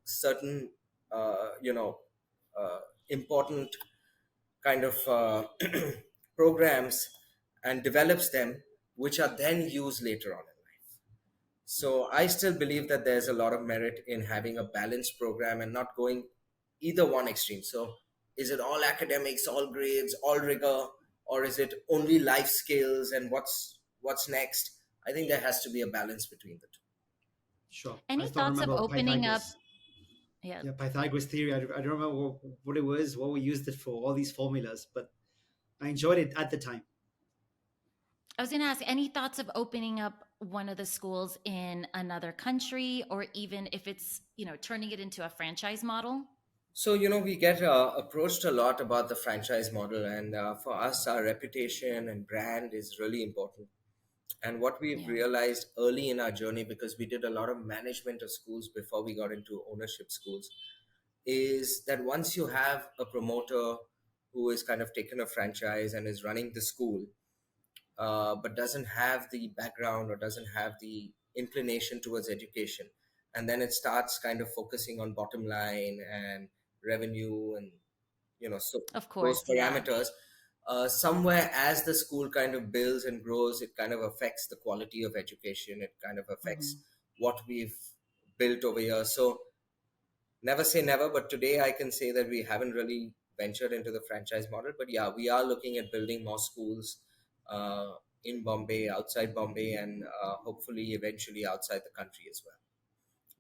certain, uh, you know, important kind of programs, and develops them, which are then used later on in life. So I still believe that there's a lot of merit in having a balanced program and not going either one extreme. So is it all academics, all grades, all rigor, or is it only life skills and what's next? I think there has to be a balance between the two.
Sure. I
Any
still
thoughts of
remember
opening up?
Pythagoras.
Yeah,
Yeah, Pythagoras theory. I don't remember what it was, what we used it for, all these formulas, but I enjoyed it at the time.
I was going to ask, any thoughts of opening up one of the schools in another country, or even if it's, turning it into a franchise model?
So, we get approached a lot about the franchise model, and for us, our reputation and brand is really important. And what we've
Yeah.
realized early in our journey, because we did a lot of management of schools before we got into ownership schools, is that once you have a promoter who is kind of taken a franchise and is running the school, but doesn't have the background or doesn't have the inclination towards education, and then it starts kind of focusing on bottom line and revenue, and so
Of
those
course, yeah.
parameters, somewhere as the school kind of builds and grows, it kind of affects the quality of education. It kind of affects
Hmm.
what we've built over here. So never say never, but today I can say that we haven't really ventured into the franchise model. But yeah, we are looking at building more schools uh, in Bombay, outside Bombay, and hopefully eventually outside the country as well.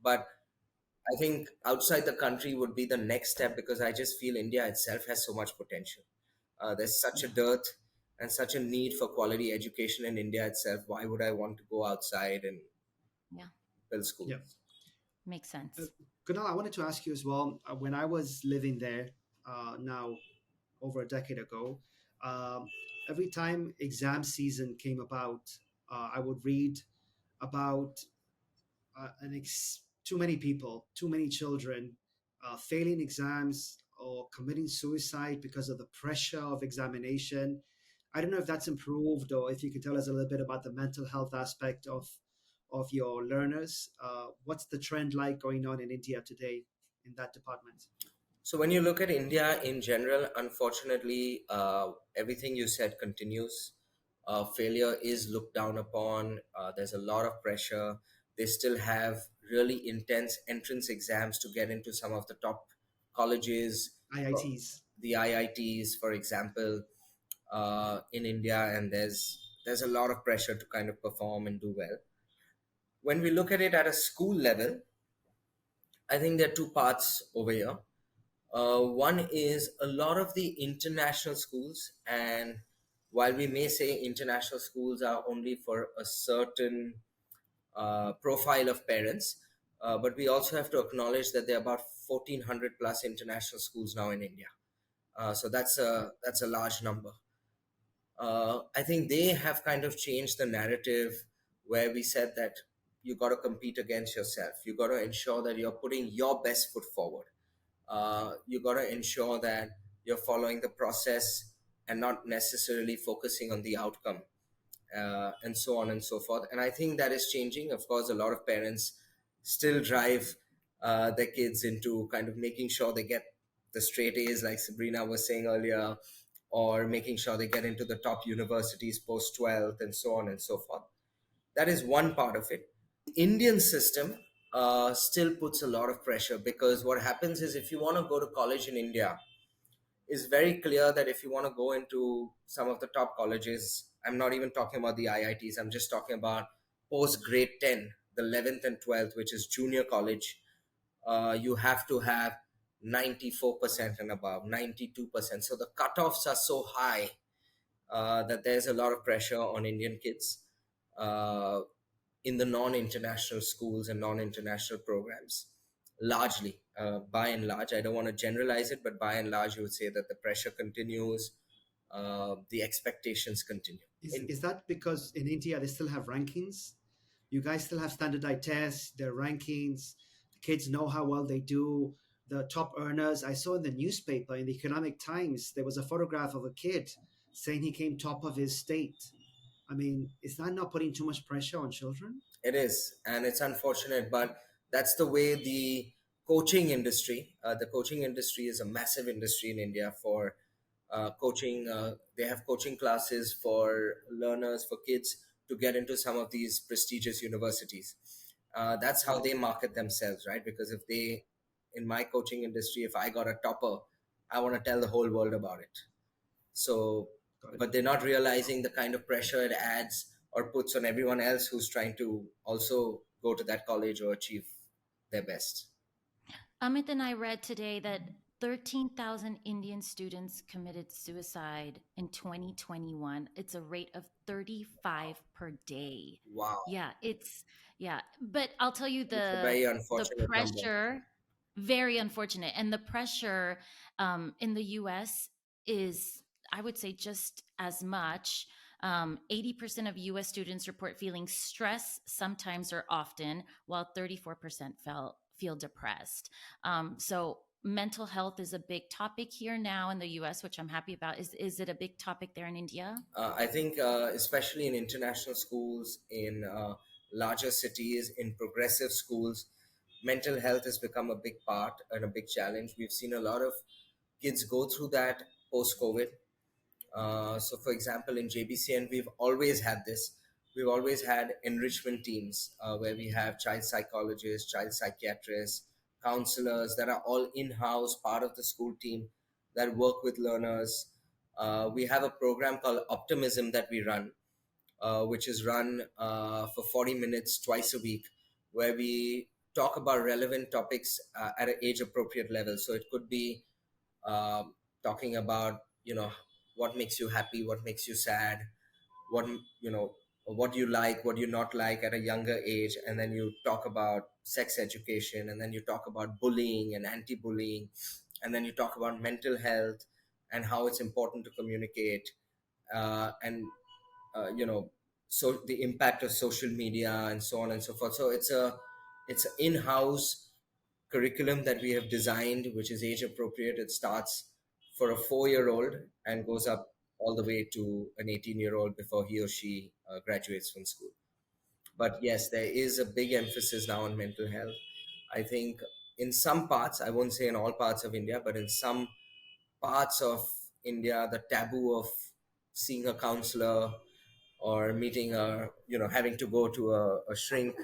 But I think outside the country would be the next step, because I just feel India itself has so much potential. There's such a
Yeah.
dearth and such a need for quality education in India itself. Why would I want to go outside and
Yeah,
build schools?
Yeah.
makes
Uh,
sense.
Kunal, I wanted to ask you as well. When I was living there, now over a decade ago, um, every time exam season came about, I would read about too many people, too many children failing exams or committing suicide because of the pressure of examination. I don't know if that's improved, or if you can tell us a little bit about the mental health aspect of your learners. What's the trend like going on in India today in that department?
So when you look at India in general, unfortunately, everything you said continues. Failure is looked down upon. There's a lot of pressure. They still have really intense entrance exams to get into some of the top colleges,
IITs.
the IITs, for example, in India, and there's a lot of pressure to kind of perform and do well. When we look at it at a school level, I think there are two parts over here. One is a lot of the international schools, and while we may say international schools are only for a certain profile of parents, but we also have to acknowledge that there are about 1,400 plus international schools now in India. So that's a large number. I think they have kind of changed the narrative, where we said that you got to compete against yourself. You got to ensure that you're putting your best foot forward. You got to ensure that you're following the process and not necessarily focusing on the outcome, and so on and so forth. And I think that is changing. Of course, a lot of parents still drive their kids into kind of making sure they get the straight A's, like Sabrina was saying earlier, or making sure they get into the top universities post 12th, and so on and so forth. That is one part of it. Indian system still puts a lot of pressure, because what happens is, if you want to go to college in India, it's very clear that if you want to go into some of the top colleges, I'm not even talking about the IITs, I'm just talking about post grade 10, the 11th and 12th, which is junior college. You have to have 94% and above, 92%. So the cutoffs are so high that there's a lot of pressure on Indian kids uh, in the non-international schools and non-international programs. Largely, by and large, I don't want to generalize it, but by and large, you would say that the pressure continues, the expectations continue.
Is that because in India they still have rankings? You guys still have standardized tests, their rankings. The kids know how well they do. The top earners. I saw in the newspaper, in the Economic Times, there was a photograph of a kid saying he came top of his state. I mean, is that not putting too much pressure on children?
It is, and it's unfortunate, but that's the way the coaching industry is a massive industry in India for coaching. They have coaching classes for learners, for kids to get into some of these prestigious universities. That's how they market themselves, right? Because if they, in my coaching industry, if I got a topper, I want to tell the whole world about it. So,
Got it.
but they're not realizing the kind of pressure it adds or puts on everyone else who's trying to also go to that college or achieve their best.
Amit and I read today that 13,000 Indian students committed suicide in 2021. It's a rate of 35 per day.
Wow,
Yeah, yeah, but I'll tell you
it's a
the
very
the
unfortunate number.
pressure, very unfortunate, and the pressure in the U.S. is, I would say, just as much. 80% of US students report feeling stress sometimes or often, while 34% feel depressed. So mental health is a big topic here now in the US, which I'm happy about. Is it a big topic there in India?
I think, especially in international schools, in larger cities, in progressive schools, mental health has become a big part and a big challenge. We've seen a lot of kids go through that post COVID. So, for example, in JBCN, we've always had this. We've always had enrichment teams where we have child psychologists, child psychiatrists, counselors that are all in house, part of the school team that work with learners. We have a program called Optimism that we run, which is run for 40 minutes twice a week, where we talk about relevant topics at an age appropriate level. So it could be talking about, what makes you happy, what makes you sad, what you know what you like, what you not like at a younger age, and then you talk about sex education, and then you talk about bullying and anti-bullying, and then you talk about mental health and how it's important to communicate, and so the impact of social media and so on and so forth. So it's an in-house curriculum that we have designed, which is age appropriate. It starts for a 4-year-old and goes up all the way to an 18-year-old before he or she graduates from school. But yes, there is a big emphasis now on mental health. I think in some parts, I won't say in all parts of India, but in some parts of India, the taboo of seeing a counselor or meeting having to go to a shrink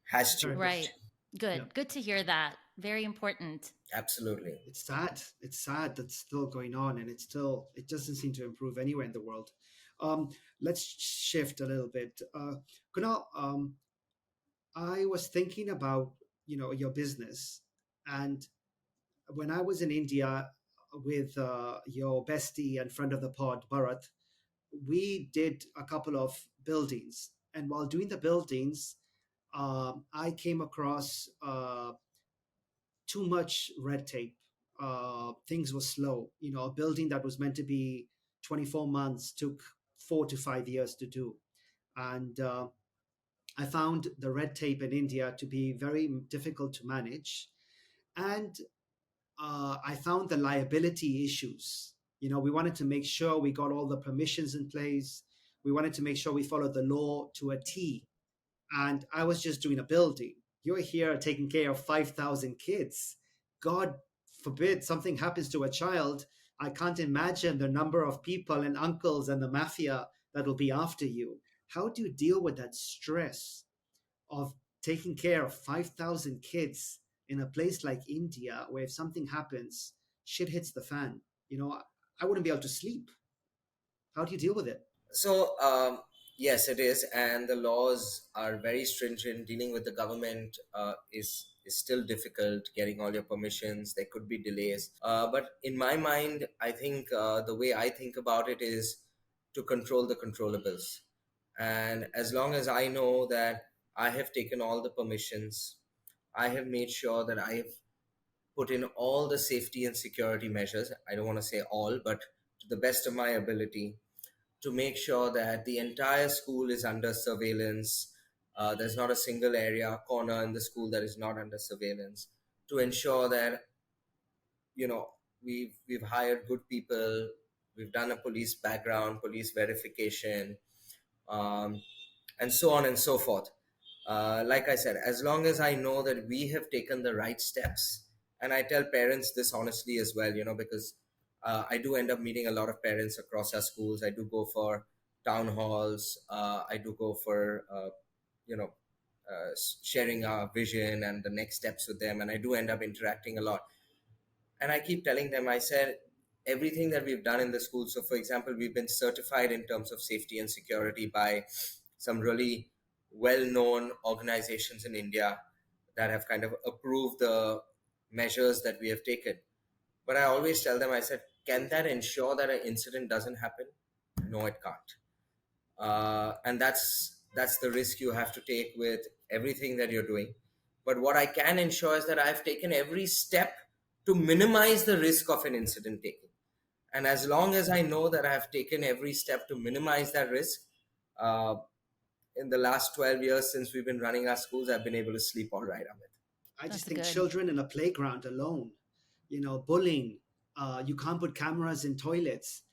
has
Therapist.
changed.
Right. Good.
Yeah.
Good to hear that. Very important.
Absolutely.
It's sad. It's sad that's still going on, and it doesn't seem to improve anywhere in the world. Let's shift a little bit. Kunal, I was thinking about your business, and when I was in India with your bestie and friend of the pod, Bharat, we did a couple of buildings, and while doing the buildings, I came across too much red tape. Things were slow. A building that was meant to be 24 months took 4 to 5 years to do. And I found the red tape in India to be very difficult to manage. And I found the liability issues. We wanted to make sure we got all the permissions in place. We wanted to make sure we followed the law to a T. And I was just doing a building. You're here taking care of 5,000 kids. God forbid something happens to a child, I can't imagine the number of people and uncles and the mafia that'll be after you. How do you deal with that stress of taking care of 5,000 kids in a place like India, where if something happens, shit hits the fan? You know, I wouldn't be able to sleep. How do you deal with it?
So, yes, it is, and the laws are very stringent. Dealing with the government is still difficult. Getting all your permissions, there could be delays. But in my mind, I think the way I think about it is to control the controllables. And as long as I know that I have taken all the permissions, I have made sure that I have put in all the safety and security measures. I don't want to say all, but to the best of my ability, to make sure that the entire school is under surveillance. There's not a single area, corner in the school that is not under surveillance. To ensure that you know we've hired good people, we've done a police background, police verification, um, and so on and so forth. Like I said, as long as I know that we have taken the right steps, and I tell parents this honestly as well, because I do end up meeting a lot of parents across our schools. I do go for town halls. I do go for, you know, sharing our vision and the next steps with them. And I do end up interacting a lot. And I keep telling them, I said, everything that we've done in the school. So, for example, we've been certified in terms of safety and security by some really well known organizations in India that have kind of approved the measures that we have taken. But I always tell them, I said, can that ensure that an incident doesn't happen? No, it can't. And that's the risk you have to take with everything that you're doing. But what I can ensure is that I've taken every step to minimize the risk of an incident taking. And as long as I know that I've taken every step to minimize that risk, uh, in the last 12 years since we've been running our schools, I've been able to sleep all right, Amit.
I just
That's
think
good.
children in a playground alone, bullying, you can't put cameras in toilets,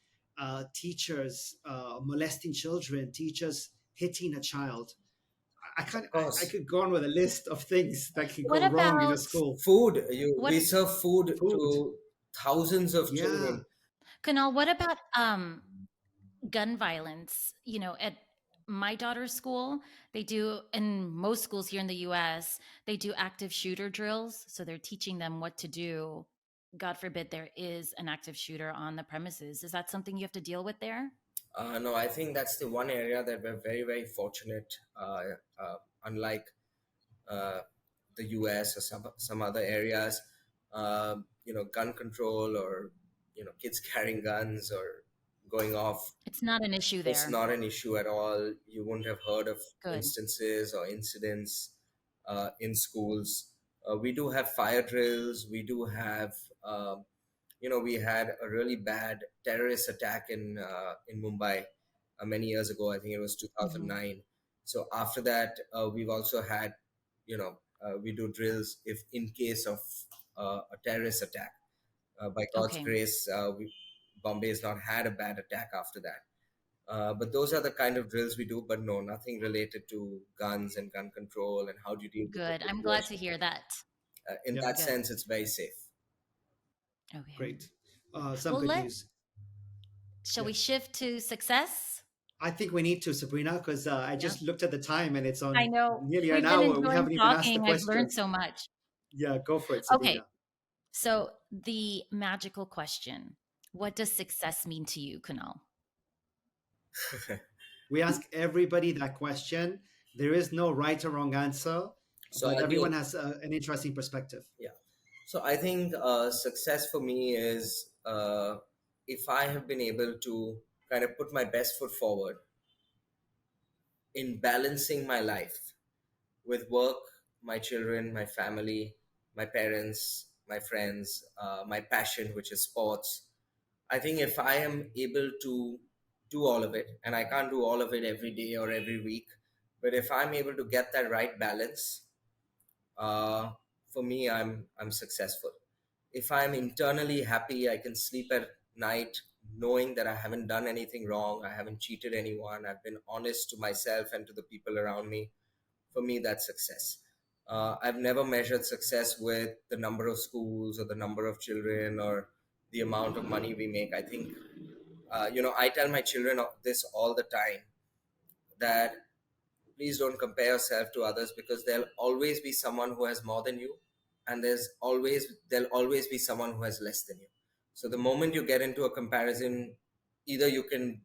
teachers molesting children, teachers hitting a child. I
Of
can't. I
course.
could go on with a list of things that can
What
go wrong in a
about
school.
Food,
what
we serve food
Food,
to thousands of
yeah.
children.
Kunal, what about gun violence? At my daughter's school, they do, in most schools here in the US, they do active shooter drills. So they're teaching them what to do. God forbid there is an active shooter on the premises. Is that something you have to deal with there?
No, I think that's the one area that we're very, very fortunate. Unlike uh, the US or some other areas, gun control or kids carrying guns or going off,
It's not an issue
it's
there.
not an issue at all. You wouldn't have heard of
Good.
instances or incidents in schools. We do have fire drills. We do have, we had a really bad terrorist attack in Mumbai many years ago. I think it was
Hmm.
2009. So after that, we've also had, we do drills if in case of a terrorist attack. By God's
Okay.
grace, Bombay has not had a bad attack after that. But those are the kind of drills we do, but no, nothing related to guns and gun control and how do you deal with the
Good. I'm glad to
situation.
hear that.
In
Yep,
that
Good.
sense, it's very safe.
Okay.
great. Some
Well,
good news.
shall
Yeah,
we shift to success?
I think we need to, Sabrina, because I
Yeah.
just looked at the time and it's
I
on
know.
nearly an
We've been
hour. We
enjoying
haven't even asked the
talking. I've learned
question.
so much.
Yeah, go for it,
Okay.
Sabrina.
So, the magical question: what does success mean to you, Kunal?
We ask everybody that question. There is no right or wrong answer,
So
but
again,
everyone has an interesting perspective.
yeah. So I think success for me is if I have been able to kind of put my best foot forward in balancing my life with work, my children, my family, my parents, my friends, my passion, which is sports. I think if I am able to do all of it, and I can't do all of it every day or every week, but if I'm able to get that right balance, uh, for me, I'm successful. If I'm internally happy, I can sleep at night knowing that I haven't done anything wrong, I haven't cheated anyone, I've been honest to myself and to the people around me. For me, that's success. I've never measured success with the number of schools or the number of children or the amount of money we make. I think, I tell my children of this all the time, that please don't compare yourself to others, because there'll always be someone who has more than you, and there'll always be someone who has less than you. So the moment you get into a comparison, either you can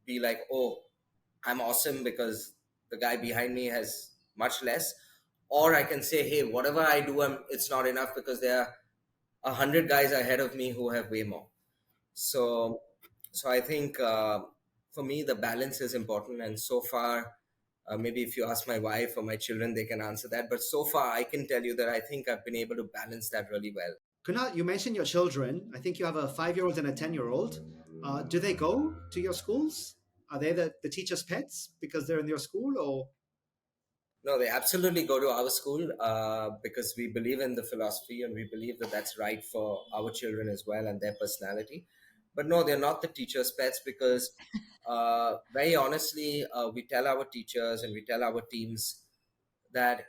be like, oh, I'm awesome because the guy behind me has much less, or I can say, hey, whatever I do, it's not enough because there are 100 guys ahead of me who have way more. So, so I think for me the balance is important, and so far, maybe if you ask my wife or my children, they can answer that. But so far, I can tell you that I think I've been able to balance that really well.
Kunal, you mentioned your children. I think you have a 5-year-old and a 10-year-old. Do they go to your schools? Are they the teacher's pets because they're in your school, or
No, they absolutely go to our school because we believe in the philosophy, and we believe that that's right for our children as well and their personality. But no, they're not the teachers' pets, because very honestly, we tell our teachers and we tell our teams that,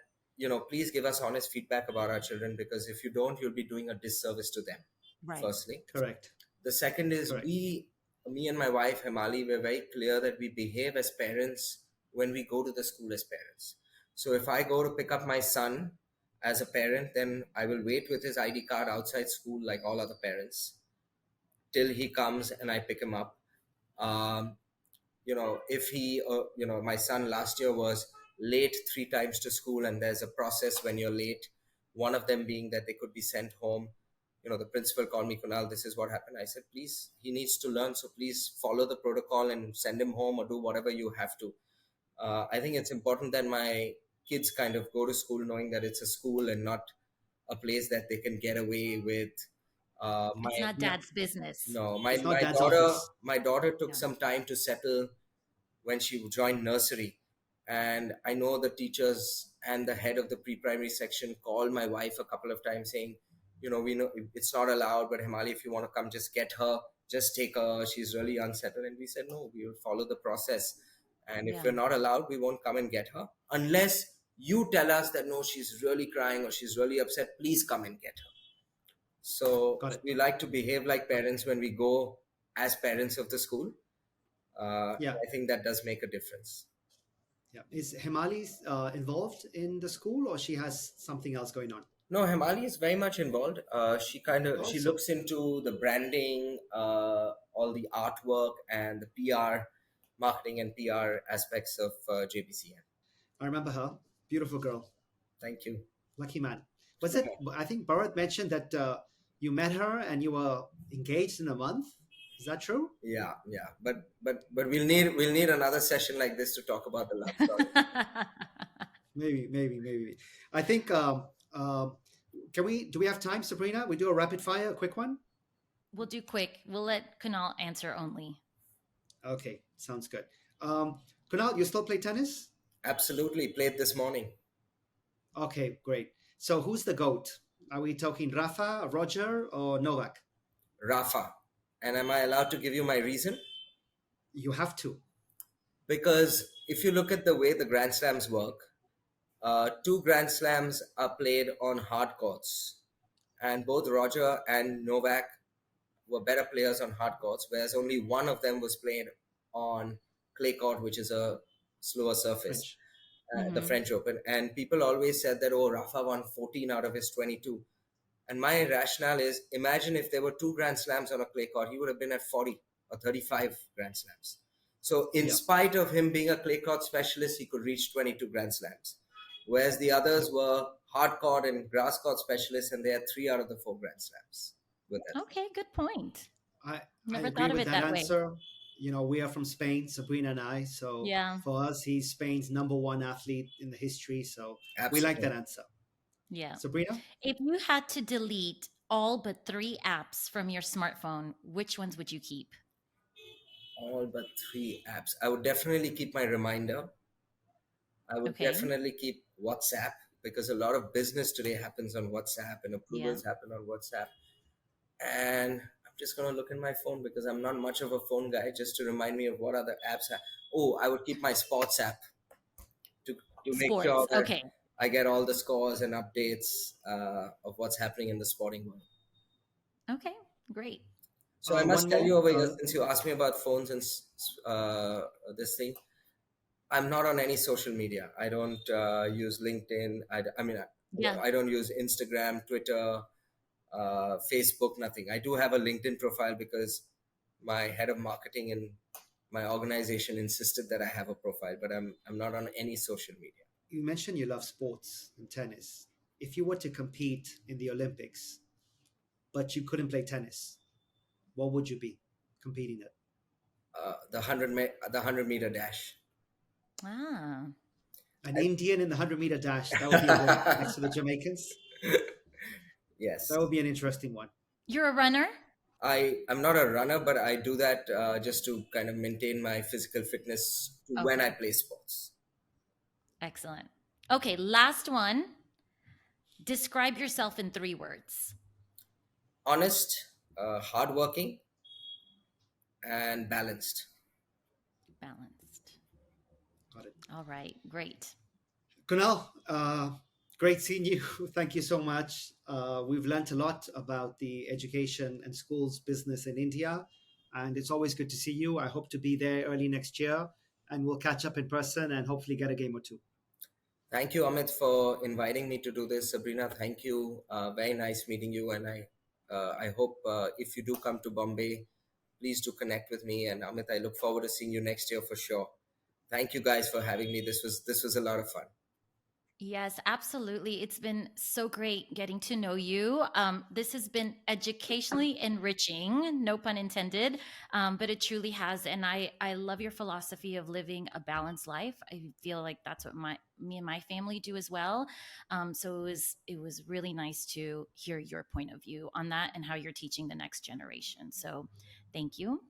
please give us honest feedback about our children, because if you don't, you'll be doing a disservice to them,
Right.
firstly.
correct?
The second is,
Correct.
me and my wife Himali, we're very clear that we behave as parents when we go to the school as parents. So if I go to pick up my son as a parent, then I will wait with his ID card outside school like all other parents till he comes and I pick him up. Um, if he, my son last year was late 3 times to school, and there's a process when you're late, one of them being that they could be sent home. The principal called me, Kunal, this is what happened. I said, please, he needs to learn, so please follow the protocol and send him home or do whatever you have to. I think it's important that my kids kind of go to school knowing that it's a school and not a place that they can get away with.
It's
My
not
Yeah,
dad's business.
No,
it's not
my
dad's
daughter
office.
my daughter took
Yeah.
some time to settle when she joined nursery. And I know the teachers and the head of the pre-primary section called my wife a couple of times saying, we know it's not allowed, but Himali, if you want to come, just get her, just take her. She's really unsettled. And we said, no, we will follow the process. And if
Yeah.
we're not allowed, we won't come and get her unless you tell us that, no, she's really crying or she's really upset. Please come and get her. So
Got it.
we like to behave like parents when we go as parents of the school.
Yeah,
I think that does make a difference.
yeah. Is Himali involved in the school, or she has something else going on?
No, Himali is very much involved. She
Also,
looks into the branding, all the artwork, and the PR, marketing and PR aspects of JBCN.
I remember her. Beautiful girl.
Thank you.
Lucky man. Was it? I think Bharat mentioned that you met her and you were engaged in a month. Is that true?
Yeah, yeah. But we'll need another session like this to talk about the love story.
Maybe. I think. Can we? Do we have time, Sabrina? We do a rapid fire, a quick one.
We'll do quick. We'll let Kunal answer only.
Okay, sounds good. Kunal, you still play tennis?
Absolutely, played this morning.
Okay, great. So who's the goat? Are we talking Rafa, Roger, or Novak?
Rafa. And am I allowed to give you my reason?
You have to.
Because if you look at the way the Grand Slams work, two Grand Slams are played on hard courts, and both Roger and Novak were better players on hard courts, whereas only one of them was played on clay court, which is a slower surface,
French.
the
Hmm.
French Open. And people always said that, oh, Rafa won 14 out of his 22. And my rationale is, imagine if there were two Grand Slams on a clay court, he would have been at 40 or 35 Grand Slams. So, in
Yep.
spite of him being a clay court specialist, he could reach 22 Grand Slams. Whereas the others
Yep.
were hard court and grass court specialists, and they had 3 out of the 4 Grand Slams with that.
Okay, good point.
I
Never
agree
thought of
with
it
that
that way.
answer. You know, we are from Spain, Sabrina and I. So
Yeah.
for us, he's Spain's number one athlete in the history. So we like
Absolutely.
that answer.
Yeah.
Sabrina?
If you had to delete all but 3 apps from your smartphone, which ones would you keep?
All but 3 apps. I would definitely keep my reminder. I would
Okay.
definitely keep WhatsApp, because a lot of business today happens on WhatsApp and
Yeah.
approvals happen on WhatsApp. And I'm just going to look in my phone because I'm not much of a phone guy, just to remind me of what other apps. Oh, I would keep my sports app to make sure
Sports.
that,
Okay.
I get all the scores and updates of what's happening in the sporting world.
Okay, great.
So I
One
must tell
more.
you over here, since you asked me about phones and this thing, I'm not on any social media. I don't use LinkedIn. I mean,
Yeah.
I don't use Instagram, Twitter, Facebook, nothing. I do have a LinkedIn profile because my head of marketing in my organization insisted that I have a profile, but I'm not on any social media.
You mentioned you love sports and tennis. If you were to compete in the Olympics, but you couldn't play tennis, what would you be competing at?
The 100-meter dash.
Ah,
An Indian in the 100-meter dash. That would be a win next to the Jamaicans.
Yes.
That would be an interesting one.
you're a runner?
I'm not a runner, but I do that just to kind of maintain my physical fitness to when I
Okay,
play sports.
excellent. Okay, last one. Describe yourself in 3 words.
Honest, hardworking, and balanced.
Balanced.
Got it.
All right, great.
Kunal, great seeing you. Thank you so much. We've learned a lot about the education and schools business in India, and it's always good to see you. I hope to be there early next year, and we'll catch up in person and hopefully get a game or two.
Thank you, Amit, for inviting me to do this. Sabrina, thank you. Very nice meeting you, and I hope if you do come to Bombay, please do connect with me. And Amit, I look forward to seeing you next year for sure. Thank you guys for having me. This was a lot of fun.
Yes, absolutely. It's been so great getting to know you. This has been educationally enriching, no pun intended, but it truly has. And I love your philosophy of living a balanced life. I feel like that's what me and my family do as well. So it was really nice to hear your point of view on that and how you're teaching the next generation. So thank you.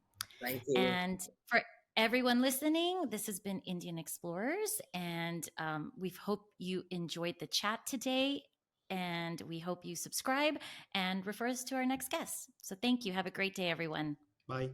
Thank you.
And for everyone listening, this has been Indian Explorers, and we hope you enjoyed the chat today. And we hope you subscribe and refer us to our next guest. So thank you. Have a great day, everyone.
Bye.